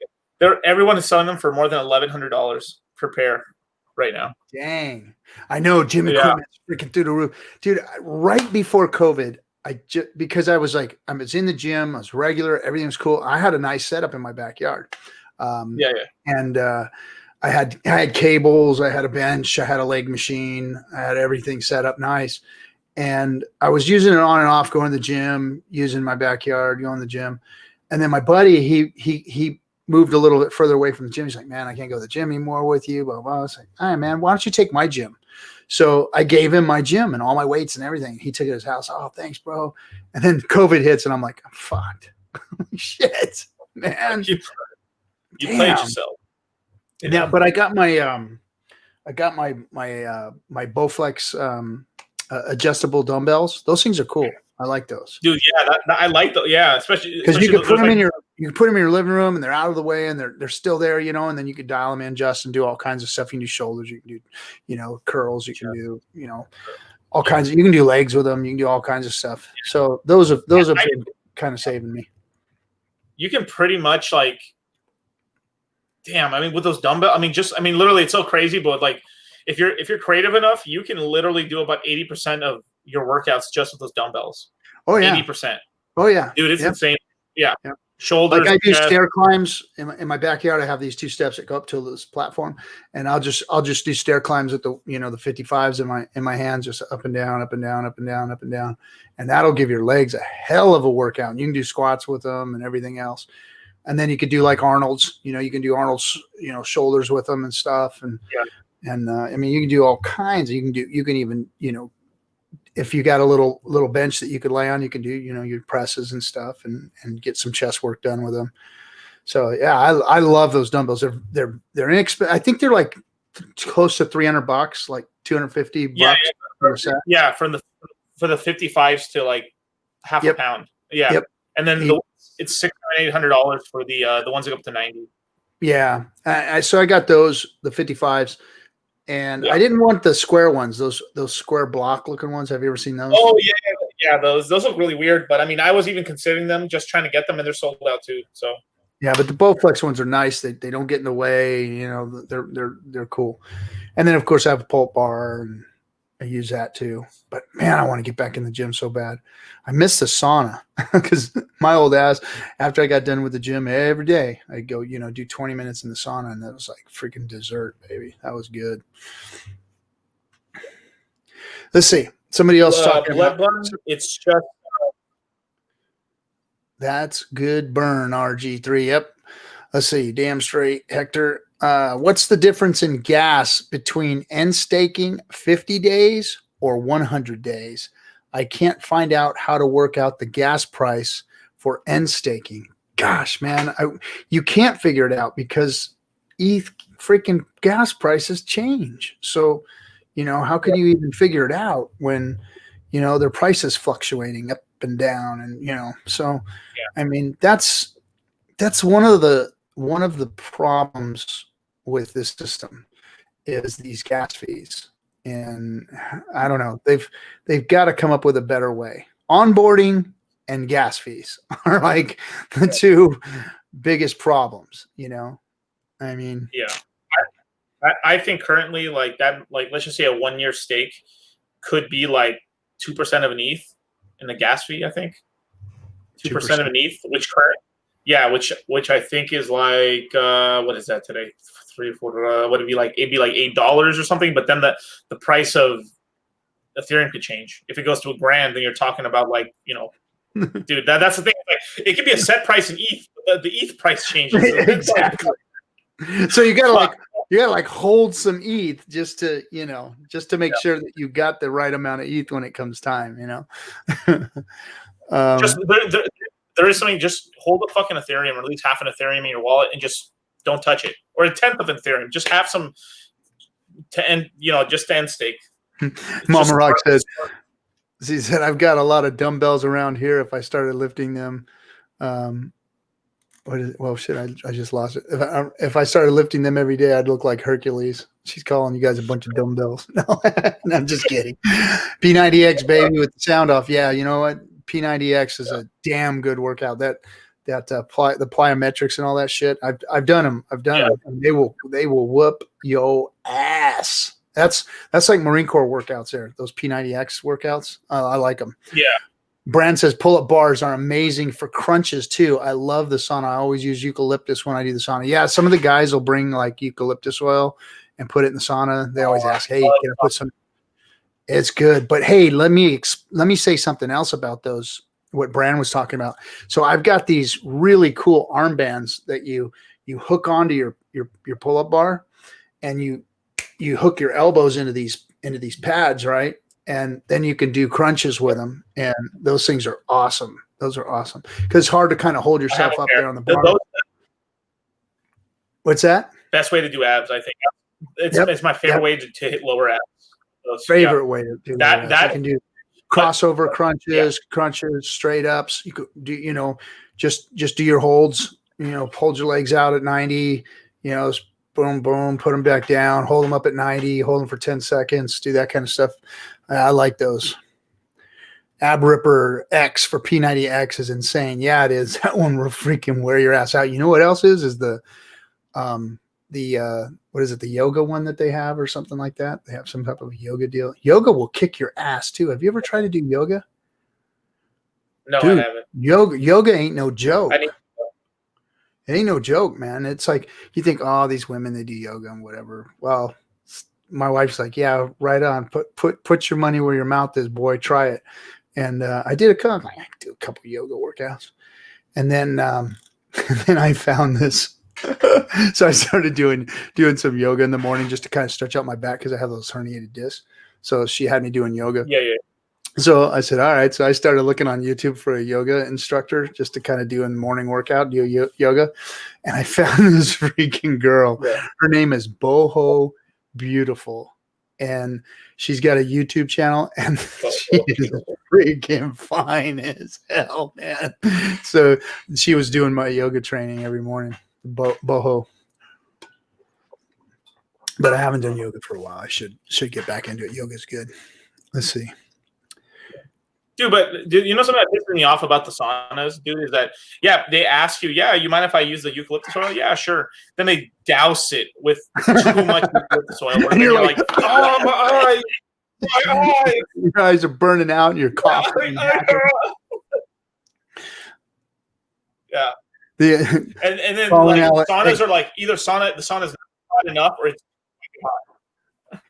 Speaker 3: everyone is selling them for more than $1,100 per pair right now.
Speaker 2: Dang. I know gym equipment's freaking through the roof. Dude, right before COVID, because I was in the gym, I was regular, everything was cool. I had a nice setup in my backyard. And I had cables, I had a bench, I had a leg machine, I had everything set up nice. And I was using it on and off, going to the gym, using my backyard, going to the gym. And then my buddy, he moved a little bit further away from the gym. He's like, man, I can't go to the gym anymore with you. Blah, blah. I was like, all right, man, why don't you take my gym? So I gave him my gym and all my weights and everything. He took it to his house. Oh, thanks, bro. And then COVID hits and I'm like, I'm fucked. Shit, man.
Speaker 3: You played yourself.
Speaker 2: Yeah, but I got my my Bowflex adjustable dumbbells. Those things are cool. I like those,
Speaker 3: dude. Yeah, I like those. Yeah, especially
Speaker 2: because you can put them in your living room and they're out of the way and they're still there, you know. And then you can dial them in, adjust, and do all kinds of stuff. You can do shoulders, you can do, you know, curls, you can do, you know, all kinds of. You can do legs with them. You can do all kinds of stuff. So those have been kind of saving me.
Speaker 3: You can pretty much like, damn. I mean, with those dumbbells, I mean, literally, it's so crazy. But like, if you're creative enough, you can literally do about 80% of your workouts just with those dumbbells.
Speaker 2: Oh yeah,
Speaker 3: 80%.
Speaker 2: Oh yeah,
Speaker 3: dude, it's insane. Yeah.
Speaker 2: Yep.
Speaker 3: Shoulders.
Speaker 2: Like I do stair climbs in my backyard. I have these 2 steps that go up to this platform, and I'll just do stair climbs with the 55s in my hands, just up and down, up and down, up and down, up and down, and that'll give your legs a hell of a workout. And you can do squats with them and everything else, and then you could do like Arnold's. You know, you can do Arnold's shoulders with them and stuff, and I mean, you can do all kinds. You can even if you got a little bench that you could lay on, you can do, your presses and stuff and get some chest work done with them. So yeah, I love those dumbbells. They're inexpensive. I think they're like close to $300, like $250 for a set.
Speaker 3: Yeah. For the 55s to like half a pound. Yeah. Yep. And then it's $600-800 for the ones that go up to 90.
Speaker 2: Yeah. So I got those, the 55s. And I didn't want the square ones, those square block looking ones. Have you ever seen those?
Speaker 3: Oh yeah, those look really weird. But I mean, I was even considering them, just trying to get them, and they're sold out too. So
Speaker 2: yeah, but the Bowflex ones are nice. They don't get in the way. They're cool. And then of course I have a pulp bar, and I use that too. But man, I want to get back in the gym so bad. I miss the sauna because my old ass, after I got done with the gym every day, I'd go, do 20 minutes in the sauna, and that was like freaking dessert, baby. That was good. Let's see. Somebody else talking
Speaker 3: about burn. It's just
Speaker 2: that's good burn, RG3. Yep. Let's see. Damn straight, Hector. What's the difference in gas between end staking 50 days or 100 days? I can't find out how to work out the gas price for end staking. Gosh, man, you can't figure it out because ETH freaking gas prices change. So, how can you even figure it out when, their price is fluctuating up and down, and so I mean that's one of the problems with this system is these gas fees. And I don't know, they've got to come up with a better way. Onboarding and gas fees are like the two biggest problems, I mean,
Speaker 3: I think currently like that, like let's just say a 1-year stake could be like 2% of an ETH in the gas fee. I think 2% of an ETH, which I think is like what is that today? 3 or 4. Would it be like? It'd be like $8 or something. But then the price of Ethereum could change. If it goes to $1,000, then you're talking about like dude. That's the thing. Like, it could be a set price in ETH. But the ETH price changes. So
Speaker 2: exactly. So you gotta hold some ETH just to make sure that you got the right amount of ETH when it comes time,
Speaker 3: Just there is something. Just hold a fucking Ethereum, or at least half an Ethereum in your wallet, and just don't touch it, or a tenth of an Ethereum. Just have some to end, just to end stake.
Speaker 2: Mama Rock says, she said, I've got a lot of dumbbells around here. If I started lifting them, shit, I just lost it. If I started lifting them every day, I'd look like Hercules. She's calling you guys a bunch of dumbbells. No, I'm just kidding. P90X, baby, with the sound off. Yeah, you know what? P90X is a damn good workout. The plyometrics and all that shit. I've done them. And they will whoop your ass. That's like Marine Corps workouts there. Those P90X workouts. I like them.
Speaker 3: Yeah.
Speaker 2: Brand says pull-up bars are amazing for crunches too. I love the sauna. I always use eucalyptus when I do the sauna. Yeah, some of the guys will bring like eucalyptus oil and put it in the sauna. They always ask, "Hey, can I put some?" It's good, but hey, let me say something else about those. What Brand was talking about. So I've got these really cool armbands that you hook onto your pull-up bar, and you hook your elbows into these pads, right? And then you can do crunches with them. And those things are awesome. Those are awesome. Because it's hard to kind of hold yourself up there on the bar. What's that?
Speaker 3: Best way to do abs, I think. It's my favorite way to hit lower abs.
Speaker 2: Favorite way to do that. You can do crossover crunches, straight ups. You could do, just do your holds, hold your legs out at 90, boom, boom, put them back down, hold them up at 90, hold them for 10 seconds, do that kind of stuff. I like those. Ab Ripper X for P90X is insane. Yeah, it is. That one will freaking wear your ass out. You know what else is the what is it? The yoga one that they have or something like that. They have some type of yoga deal. Yoga will kick your ass too. Have you ever tried to do yoga?
Speaker 3: No, dude, I haven't.
Speaker 2: Yoga ain't no joke. It ain't no joke, man. It's like you think, oh, these women, they do yoga and whatever. Well, my wife's like, yeah, right on. Put your money where your mouth is, boy. Try it. And I did I could do a couple yoga workouts, and then I found this. So I started doing some yoga in the morning just to kind of stretch out my back because I have those herniated discs. So she had me doing yoga.
Speaker 3: Yeah.
Speaker 2: So I said, all right. So I started looking on YouTube for a yoga instructor just to kind of do a morning workout, do yoga. And I found this freaking girl. Yeah. Her name is Boho Beautiful. And she's got a YouTube channel, and she is freaking fine as hell, man. So she was doing my yoga training every morning, Boho. But I haven't done yoga for a while. I should get back into it. Yoga's good. Let's see.
Speaker 3: Dude, you know something that pisses me off about the saunas, dude, is that, they ask you, you mind if I use the eucalyptus oil? Yeah, sure. Then they douse it with too much eucalyptus oil. And you're like, oh, my eye.
Speaker 2: Your eyes are burning out and you're coughing.
Speaker 3: Yeah. And then like, saunas are like, either the sauna's not hot enough or it's hot.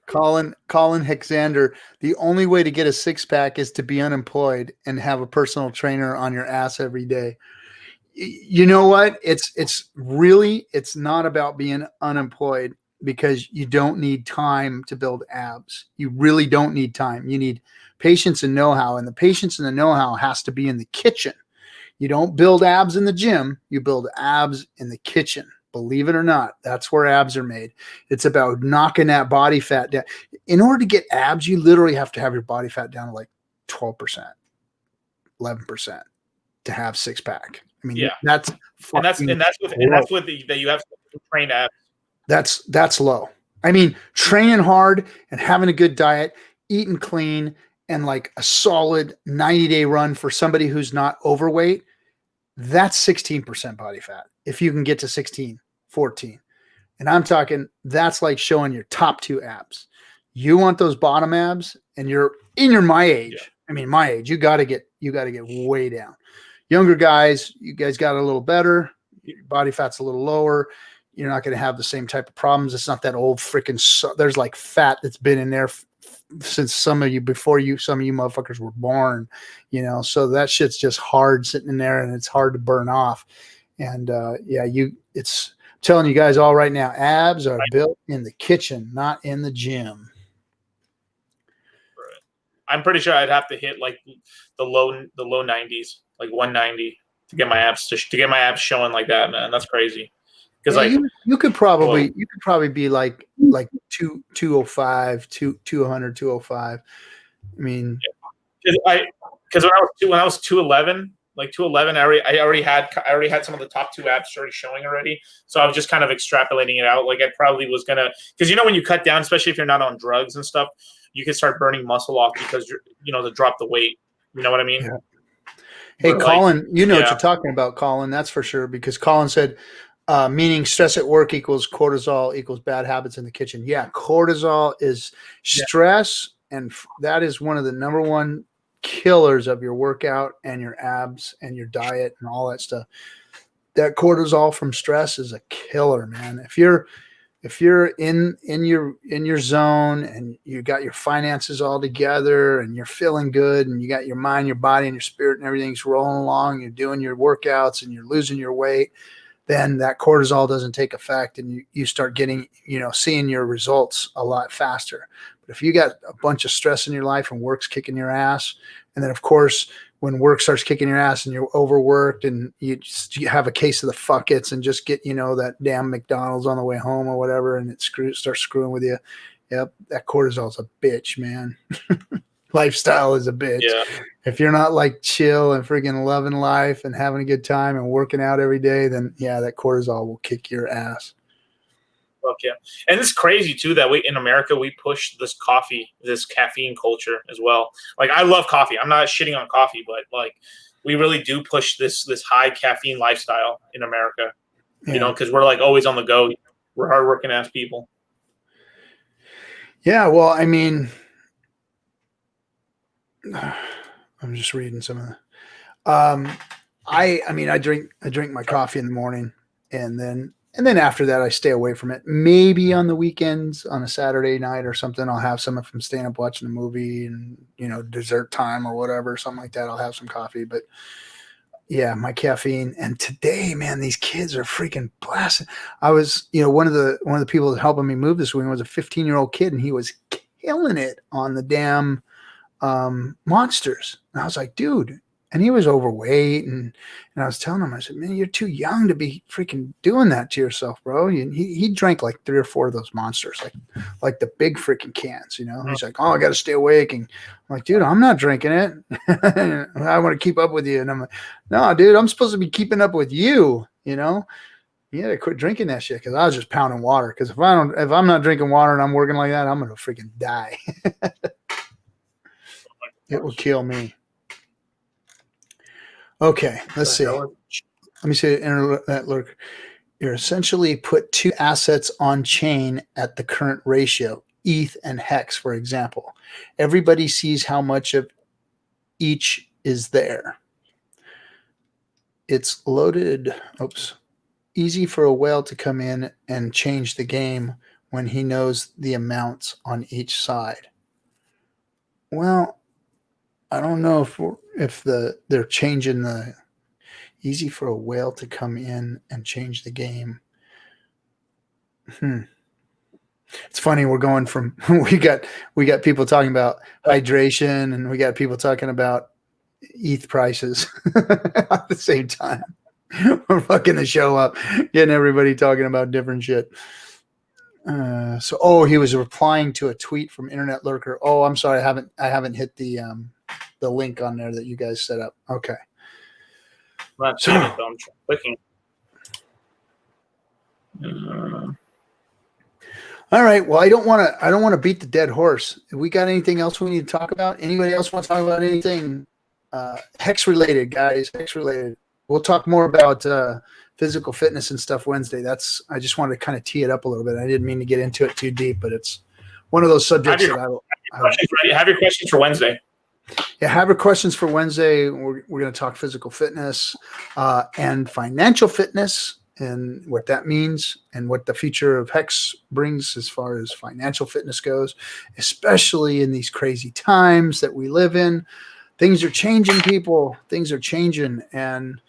Speaker 2: Colin Hexander, the only way to get a six-pack is to be unemployed and have a personal trainer on your ass every day. You know what? It's not about being unemployed, because you don't need time to build abs. You really don't need time. You need patience and know-how, and the patience and the know-how has to be in the kitchen. You don't build abs in the gym. You build abs in the kitchen. Believe it or not, that's where abs are made. It's about knocking that body fat down. In order to get abs, you literally have to have your body fat down to like 12%, 11% to have six pack. I mean, that's with that you have to train abs. That's low. I mean, training hard and having a good diet, eating clean, and like a solid 90-day run for somebody who's not overweight, that's 16% body fat. If you can get to 16, 14. And I'm talking, that's like showing your top two abs. You want those bottom abs, and you're my age. Yeah. I mean, my age, you got to get way down. Younger guys, you guys got a little better. Your body fat's a little lower. You're not going to have the same type of problems. It's not that old freaking, there's like fat that's been in there since some of you motherfuckers were born, so that shit's just hard sitting in there, and it's hard to burn off. And it's I'm telling you guys all right now, abs are built in the kitchen, not in the gym.
Speaker 3: I'm pretty sure I'd have to hit like the low 90s, like 190 to get my abs showing like that, man. That's crazy. Because
Speaker 2: you could probably be like 205, 200, 205. I mean,
Speaker 3: because when I was 211, like 211, I already had some of the top 2 abs already showing already. So I was just kind of extrapolating it out. Like I probably was gonna, because when you cut down, especially if you're not on drugs and stuff, you can start burning muscle off because you're to drop the weight. You know what I mean?
Speaker 2: Yeah. Hey, Colin, what you're talking about, Colin. That's for sure, because Colin said, meaning stress at work equals cortisol equals bad habits in the kitchen. Yeah, cortisol is stress, and that is one of the number one killers of your workout and your abs and your diet and all that stuff. That cortisol from stress is a killer, man. If you're in your zone and you got your finances all together and you're feeling good and you got your mind, your body, and your spirit and everything's rolling along, you're doing your workouts and you're losing your weight, then that cortisol doesn't take effect and you start getting, seeing your results a lot faster. But if you got a bunch of stress in your life and work's kicking your ass, and then of course, when work starts kicking your ass and you're overworked and you have a case of the fuckets and just get, that damn McDonald's on the way home or whatever, and it starts screwing with you. Yep. That cortisol's a bitch, man. Lifestyle is a bitch. Yeah. If you're not like chill and freaking loving life and having a good time and working out every day, then that cortisol will kick your ass.
Speaker 3: Okay. And it's crazy too that in America we push this caffeine culture as well. Like I love coffee. I'm not shitting on coffee, but like we really do push this high caffeine lifestyle in America. Because we're like always on the go. We're hardworking ass people.
Speaker 2: Yeah, well, I mean, I'm just reading some of the. I drink my coffee in the morning, and then after that, I stay away from it. Maybe on the weekends, on a Saturday night or something, I'll have some if I'm staying up watching a movie and, dessert time or whatever, something like that. I'll have some coffee. But yeah, my caffeine. And today, man, these kids are freaking blasting. I was, one of the people helping me move this week was a 15-year-old kid, and he was killing it on the damn monsters. And I was like, dude. And he was overweight, and I was telling him, I said, man, you're too young to be freaking doing that to yourself, bro. He drank like 3 or 4 of those monsters, like the big freaking cans, He's like, oh, I got to stay awake. And I'm like, dude, I'm not drinking it. I want to keep up with you. And I'm like, no, dude, I'm supposed to be keeping up with you, You got to quit drinking that shit, because I was just pounding water. Because if I'm not drinking water and I'm working like that, I'm gonna freaking die. It will kill me. Okay, let's see. Let me say Internet Lurker. You're essentially put 2 assets on chain at the current ratio, ETH and HEX, for example. Everybody sees how much of each is there. It's loaded. Oops. Easy for a whale to come in and change the game when he knows the amounts on each side. Well, I don't know if they're changing the easy for a whale to come in and change the game. It's funny, we're going from we got people talking about hydration, and we got people talking about ETH prices at the same time. We're fucking the show up, getting everybody talking about different shit. He was replying to a tweet from Internet Lurker. Oh, I'm sorry, I haven't hit the link on there that you guys set up. Okay.
Speaker 3: I'm clicking.
Speaker 2: All right. Well, I don't want to beat the dead horse. Have we got anything else we need to talk about? Anybody else want to talk about anything Hex related, guys? Hex related. We'll talk more about physical fitness and stuff Wednesday. I just wanted to kind of tee it up a little bit. I didn't mean to get into it too deep, but it's one of those subjects
Speaker 3: Have your questions for Wednesday.
Speaker 2: Yeah, have your questions for Wednesday. We're going to talk physical fitness and financial fitness, and what that means, and what the future of Hex brings as far as financial fitness goes, especially in these crazy times that we live in. Things are changing, people. Things are changing, and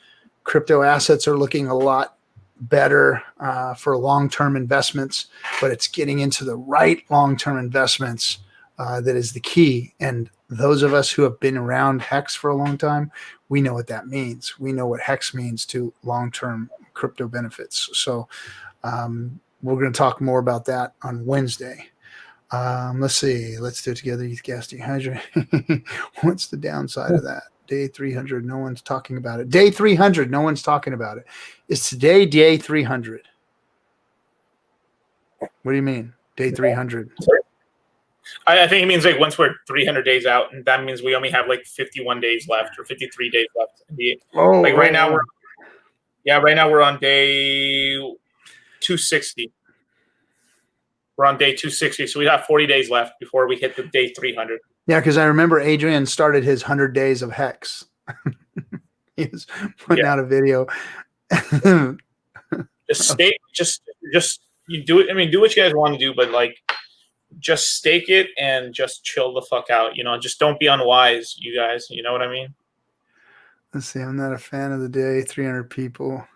Speaker 2: crypto assets are looking a lot better for long-term investments, but it's getting into the right long-term investments that is the key. And those of us who have been around HEX for a long time, we know what that means. We know what HEX means to long-term crypto benefits. So we're going to talk more about that on Wednesday. Let's see. Let's do it together. Use gas dehydrate. What's the downside of that? Day 300. No one's talking about it. Day 300. No one's talking about it. Is today day 300? What do you mean? Day 300?
Speaker 3: I think it means like once we're 300 days out, and that means we only have like 51 days left or 53 days left. Right now we're on day 260. We're on day 260, so we have 40 days left before we hit the day 300.
Speaker 2: Yeah, because I remember Adrian started his 100 days of HEX. He was putting out a video.
Speaker 3: just you do it. I mean, do what you guys want to do, but like, just stake it and just chill the fuck out. Just don't be unwise, you guys. You know what I mean?
Speaker 2: Let's see. I'm not a fan of the day. 300 people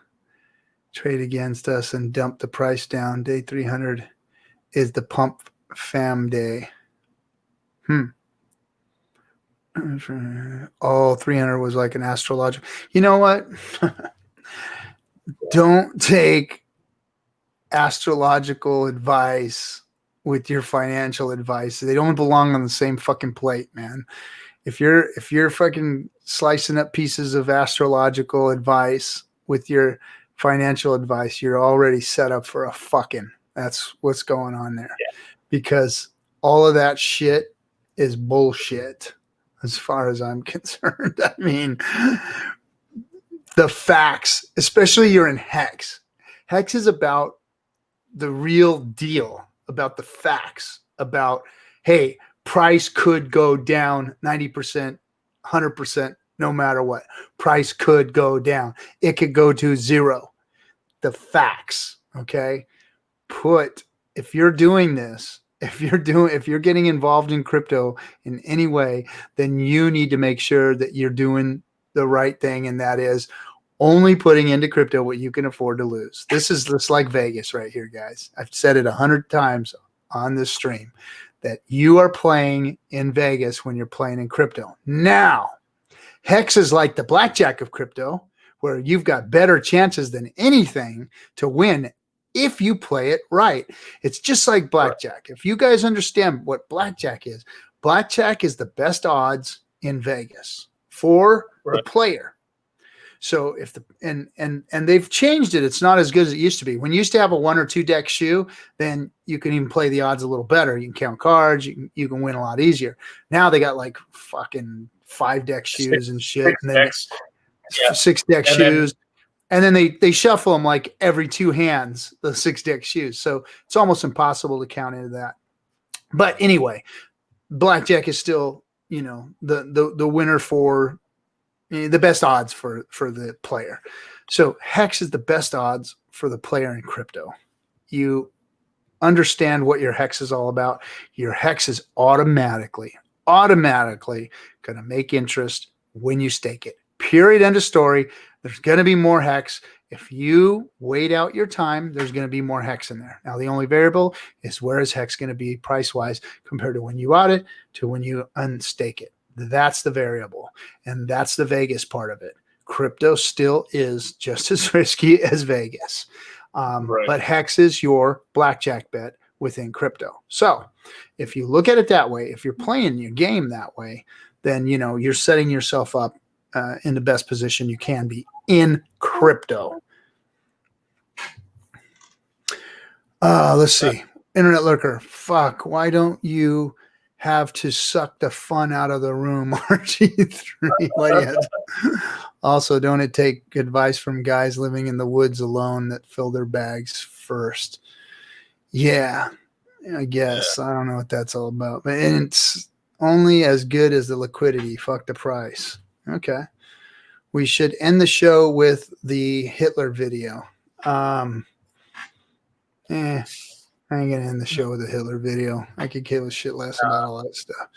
Speaker 2: trade against us and dump the price down. Day 300 is the pump fam day. Oh, 300 was like an astrological. You know what? Don't take astrological advice with your financial advice. They don't belong on the same fucking plate, man. If you're fucking slicing up pieces of astrological advice with your financial advice, you're already set up for a fucking. That's what's going on there. Yeah. Because all of that shit is bullshit as far as I'm concerned. I mean, the facts, especially you're in HEX. HEX is about the real deal, about the facts, about, hey, price could go down 90%, 100%, no matter what. Price could go down. It could go to zero. The facts, okay? If you're doing this, if you're getting involved in crypto in any way, then you need to make sure that you're doing the right thing, and that is only putting into crypto what you can afford to lose. This is just like Vegas right here, guys. I've said it 100 times on this stream that you are playing in Vegas when you're playing in crypto. Now, HEX is like the blackjack of crypto, where you've got better chances than anything to win if you play it right. It's just like blackjack. If you guys understand what blackjack is the best odds in Vegas for the player. So and they've changed it. It's not as good as it used to be. When you used to have a 1 or 2 deck shoe, then you can even play the odds a little better. You can count cards. You can win a lot easier. Now they got like fucking 5 deck shoes and shit. And then 6 deck shoes. And then they shuffle them like every 2 hands, the 6 deck shoes. So it's almost impossible to count into that. But anyway, blackjack is still, the winner for the best odds for the player. So HEX is the best odds for the player in crypto. You understand what your HEX is all about. Your HEX is automatically going to make interest when you stake it. Period. End of story. There's going to be more HEX. If you wait out your time, there's going to be more HEX in there. Now, the only variable is where is HEX going to be price-wise compared to when you bought it to when you unstake it. That's the variable, and that's the Vegas part of it. Crypto still is just as risky as Vegas, but HEX is your blackjack bet within crypto. So if you look at it that way, if you're playing your game that way, then you're setting yourself up in the best position you can be in crypto. Let's see. Internet lurker. Fuck. Why don't you have to suck the fun out of the room, RG3? Also, don't it take advice from guys living in the woods alone that fill their bags first? Yeah, I guess. I don't know what that's all about. But it's only as good as the liquidity. Fuck the price. Okay. We should end the show with the Hitler video. I ain't gonna end the show with a Hitler video. I could give a shit less about all that stuff.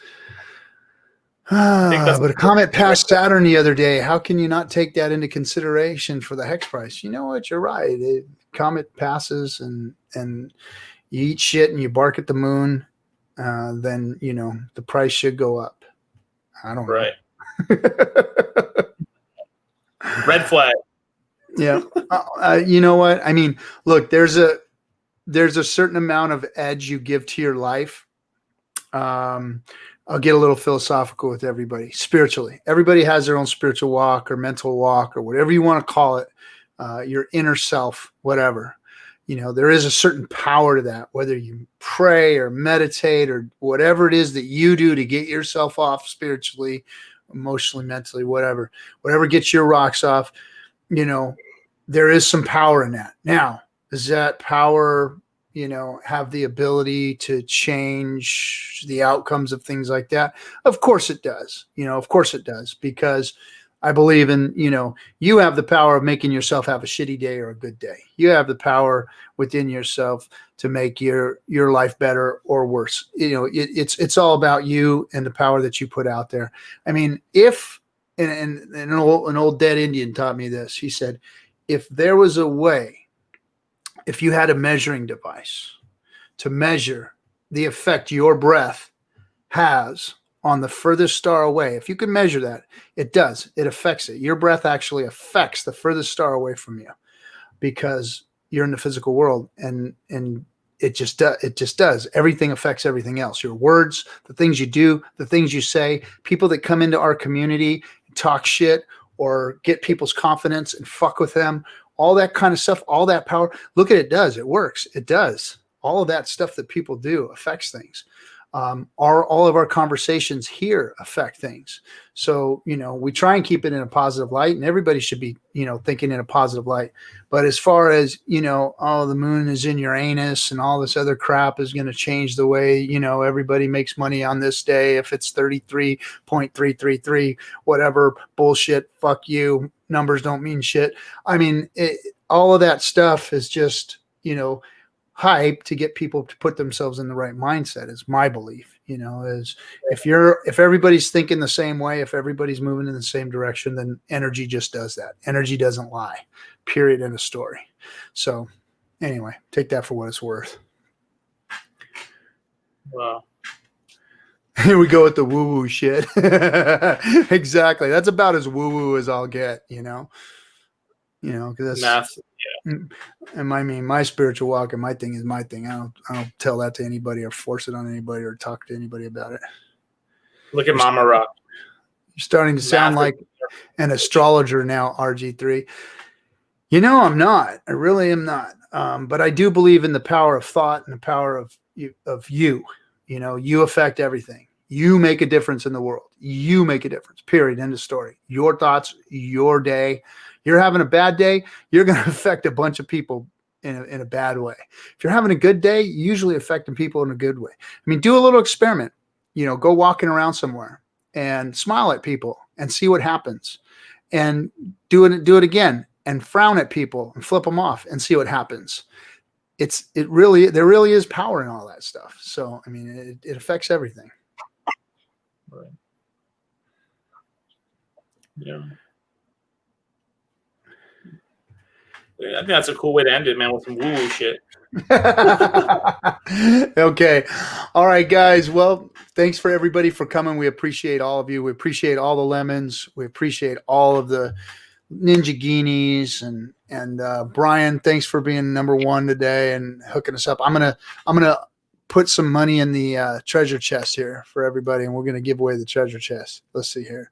Speaker 2: But a comet passed Saturn the other day. How can you not take that into consideration for the hex price? You know what? You're right. Comet passes and you eat shit and you bark at the moon, then, you know, the price should go up. I don't know.
Speaker 3: Red flag.
Speaker 2: Yeah. You know what? I mean, look, there's a certain amount of edge you give to your life. I'll get a little philosophical with everybody spiritually. Everybody has their own spiritual walk or mental walk or whatever you want to call it. Your inner self, whatever. You know, there is a certain power to that, whether you pray or meditate or whatever it is that you do to get yourself off spiritually, emotionally, mentally, whatever gets your rocks off. You know, there is some power in that. Now, does that power, you know, have the ability to change the outcomes of things like that? Of course it does. You know, of course it does, because I believe in, you know, you have the power of making yourself have a shitty day or a good day. You have the power within yourself to make your life better or worse. You know, it's all about you and the power that you put out there. I mean, and an old dead Indian taught me this. He said, if there was a way, if you had a measuring device to measure the effect your breath has on the furthest star away, if you can measure that, it does. It affects it. Your breath actually affects the furthest star away from you because you're in the physical world, and it just does. Everything affects everything else. Your words, the things you do, the things you say, people that come into our community, talk shit or get people's confidence and fuck with them, all that kind of stuff, all that power. Look at it does. It works. It does. All of that stuff that people do affects things. All of our conversations here affect things. So, you know, we try and keep it in a positive light, and everybody should be, you know, thinking in a positive light. But as far as, you know, oh, the moon is in Uranus and all this other crap is going to change the way, you know, everybody makes money on this day. If it's 33.333, whatever bullshit, fuck you. Numbers don't mean shit. I mean, all of that stuff is just, you know, hype to get people to put themselves in the right mindset is my belief. You know, is if everybody's thinking the same way, if everybody's moving in the same direction, then energy just does that. Energy doesn't lie, period. End of story. So anyway, take that for what it's worth.
Speaker 3: Wow.
Speaker 2: Here we go with the woo-woo shit. Exactly. That's about as woo-woo as I'll get, you know, because that's
Speaker 3: math. Yeah.
Speaker 2: And I mean, my spiritual walk and my thing is my thing. I don't tell that to anybody or force it on anybody or talk to anybody about it.
Speaker 3: Look at Mama Rock.
Speaker 2: You're starting to sound like an astrologer now, RG3. You know, I'm not. I really am not. But I do believe in the power of thought and the power of you. You know, you affect everything. You make a difference in the world. You make a difference. Period. End of story. Your thoughts, your day. You're having a bad day, you're going to affect a bunch of people in a bad way. If you're having a good day, you usually affecting people in a good way. I mean, do a little experiment. You know, go walking around somewhere and smile at people and see what happens. And do it again and frown at people and flip them off and see what happens. There really is power in all that stuff. So, I mean, it affects everything.
Speaker 3: Right. Yeah. I think that's a cool way to end it, man, with some woo-woo shit.
Speaker 2: Okay. All right, guys. Well, thanks for everybody for coming. We appreciate all of you. We appreciate all the lemons. We appreciate all of the Ninja Guineas and Brian, thanks for being number one today and hooking us up. I'm gonna put some money in the treasure chest here for everybody, and we're gonna give away the treasure chest. Let's see here.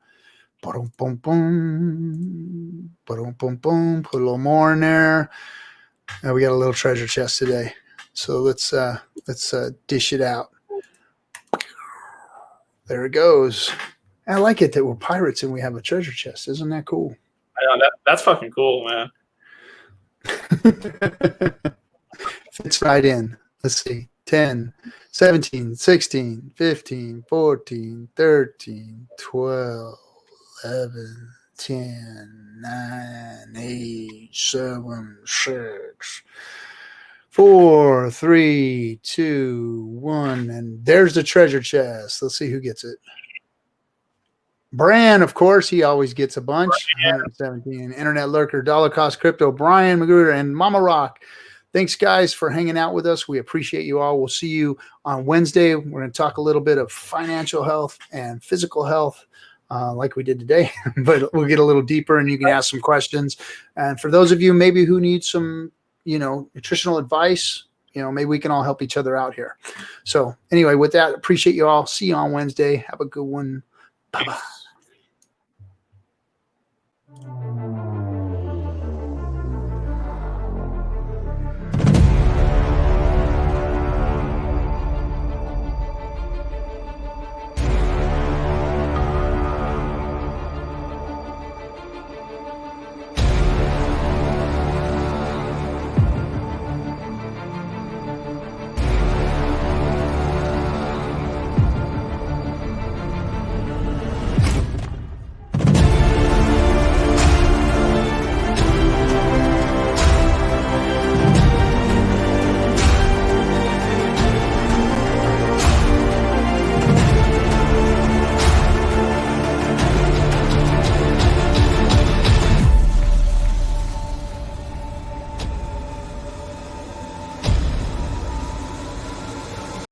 Speaker 2: Boom, boom, boom, boom, boom, boom. Put a little more in there. And we got a little treasure chest today, so let's dish it out. There it goes. I like it that we're pirates and we have a treasure chest. Isn't that cool?
Speaker 3: I know that's fucking cool, man.
Speaker 2: Fits right in. Let's see. 10, 17, 16, 15, 14, 13, 12. 11, 10, 9, 8, 7, 6, 4, 3, 2, 1. And there's the treasure chest. Let's see who gets it. Brian, of course, he always gets a bunch. 117. Internet Lurker, Dollar Cost Crypto, Brian Magruder, and Mama Rock. Thanks, guys, for hanging out with us. We appreciate you all. We'll see you on Wednesday. We're going to talk a little bit of financial health and physical health, like we did today, but we'll get a little deeper and you can ask some questions. And for those of you maybe who need some, nutritional advice, maybe we can all help each other out here. So anyway, with that, appreciate you all. See you on Wednesday. Have a good one. Bye-bye.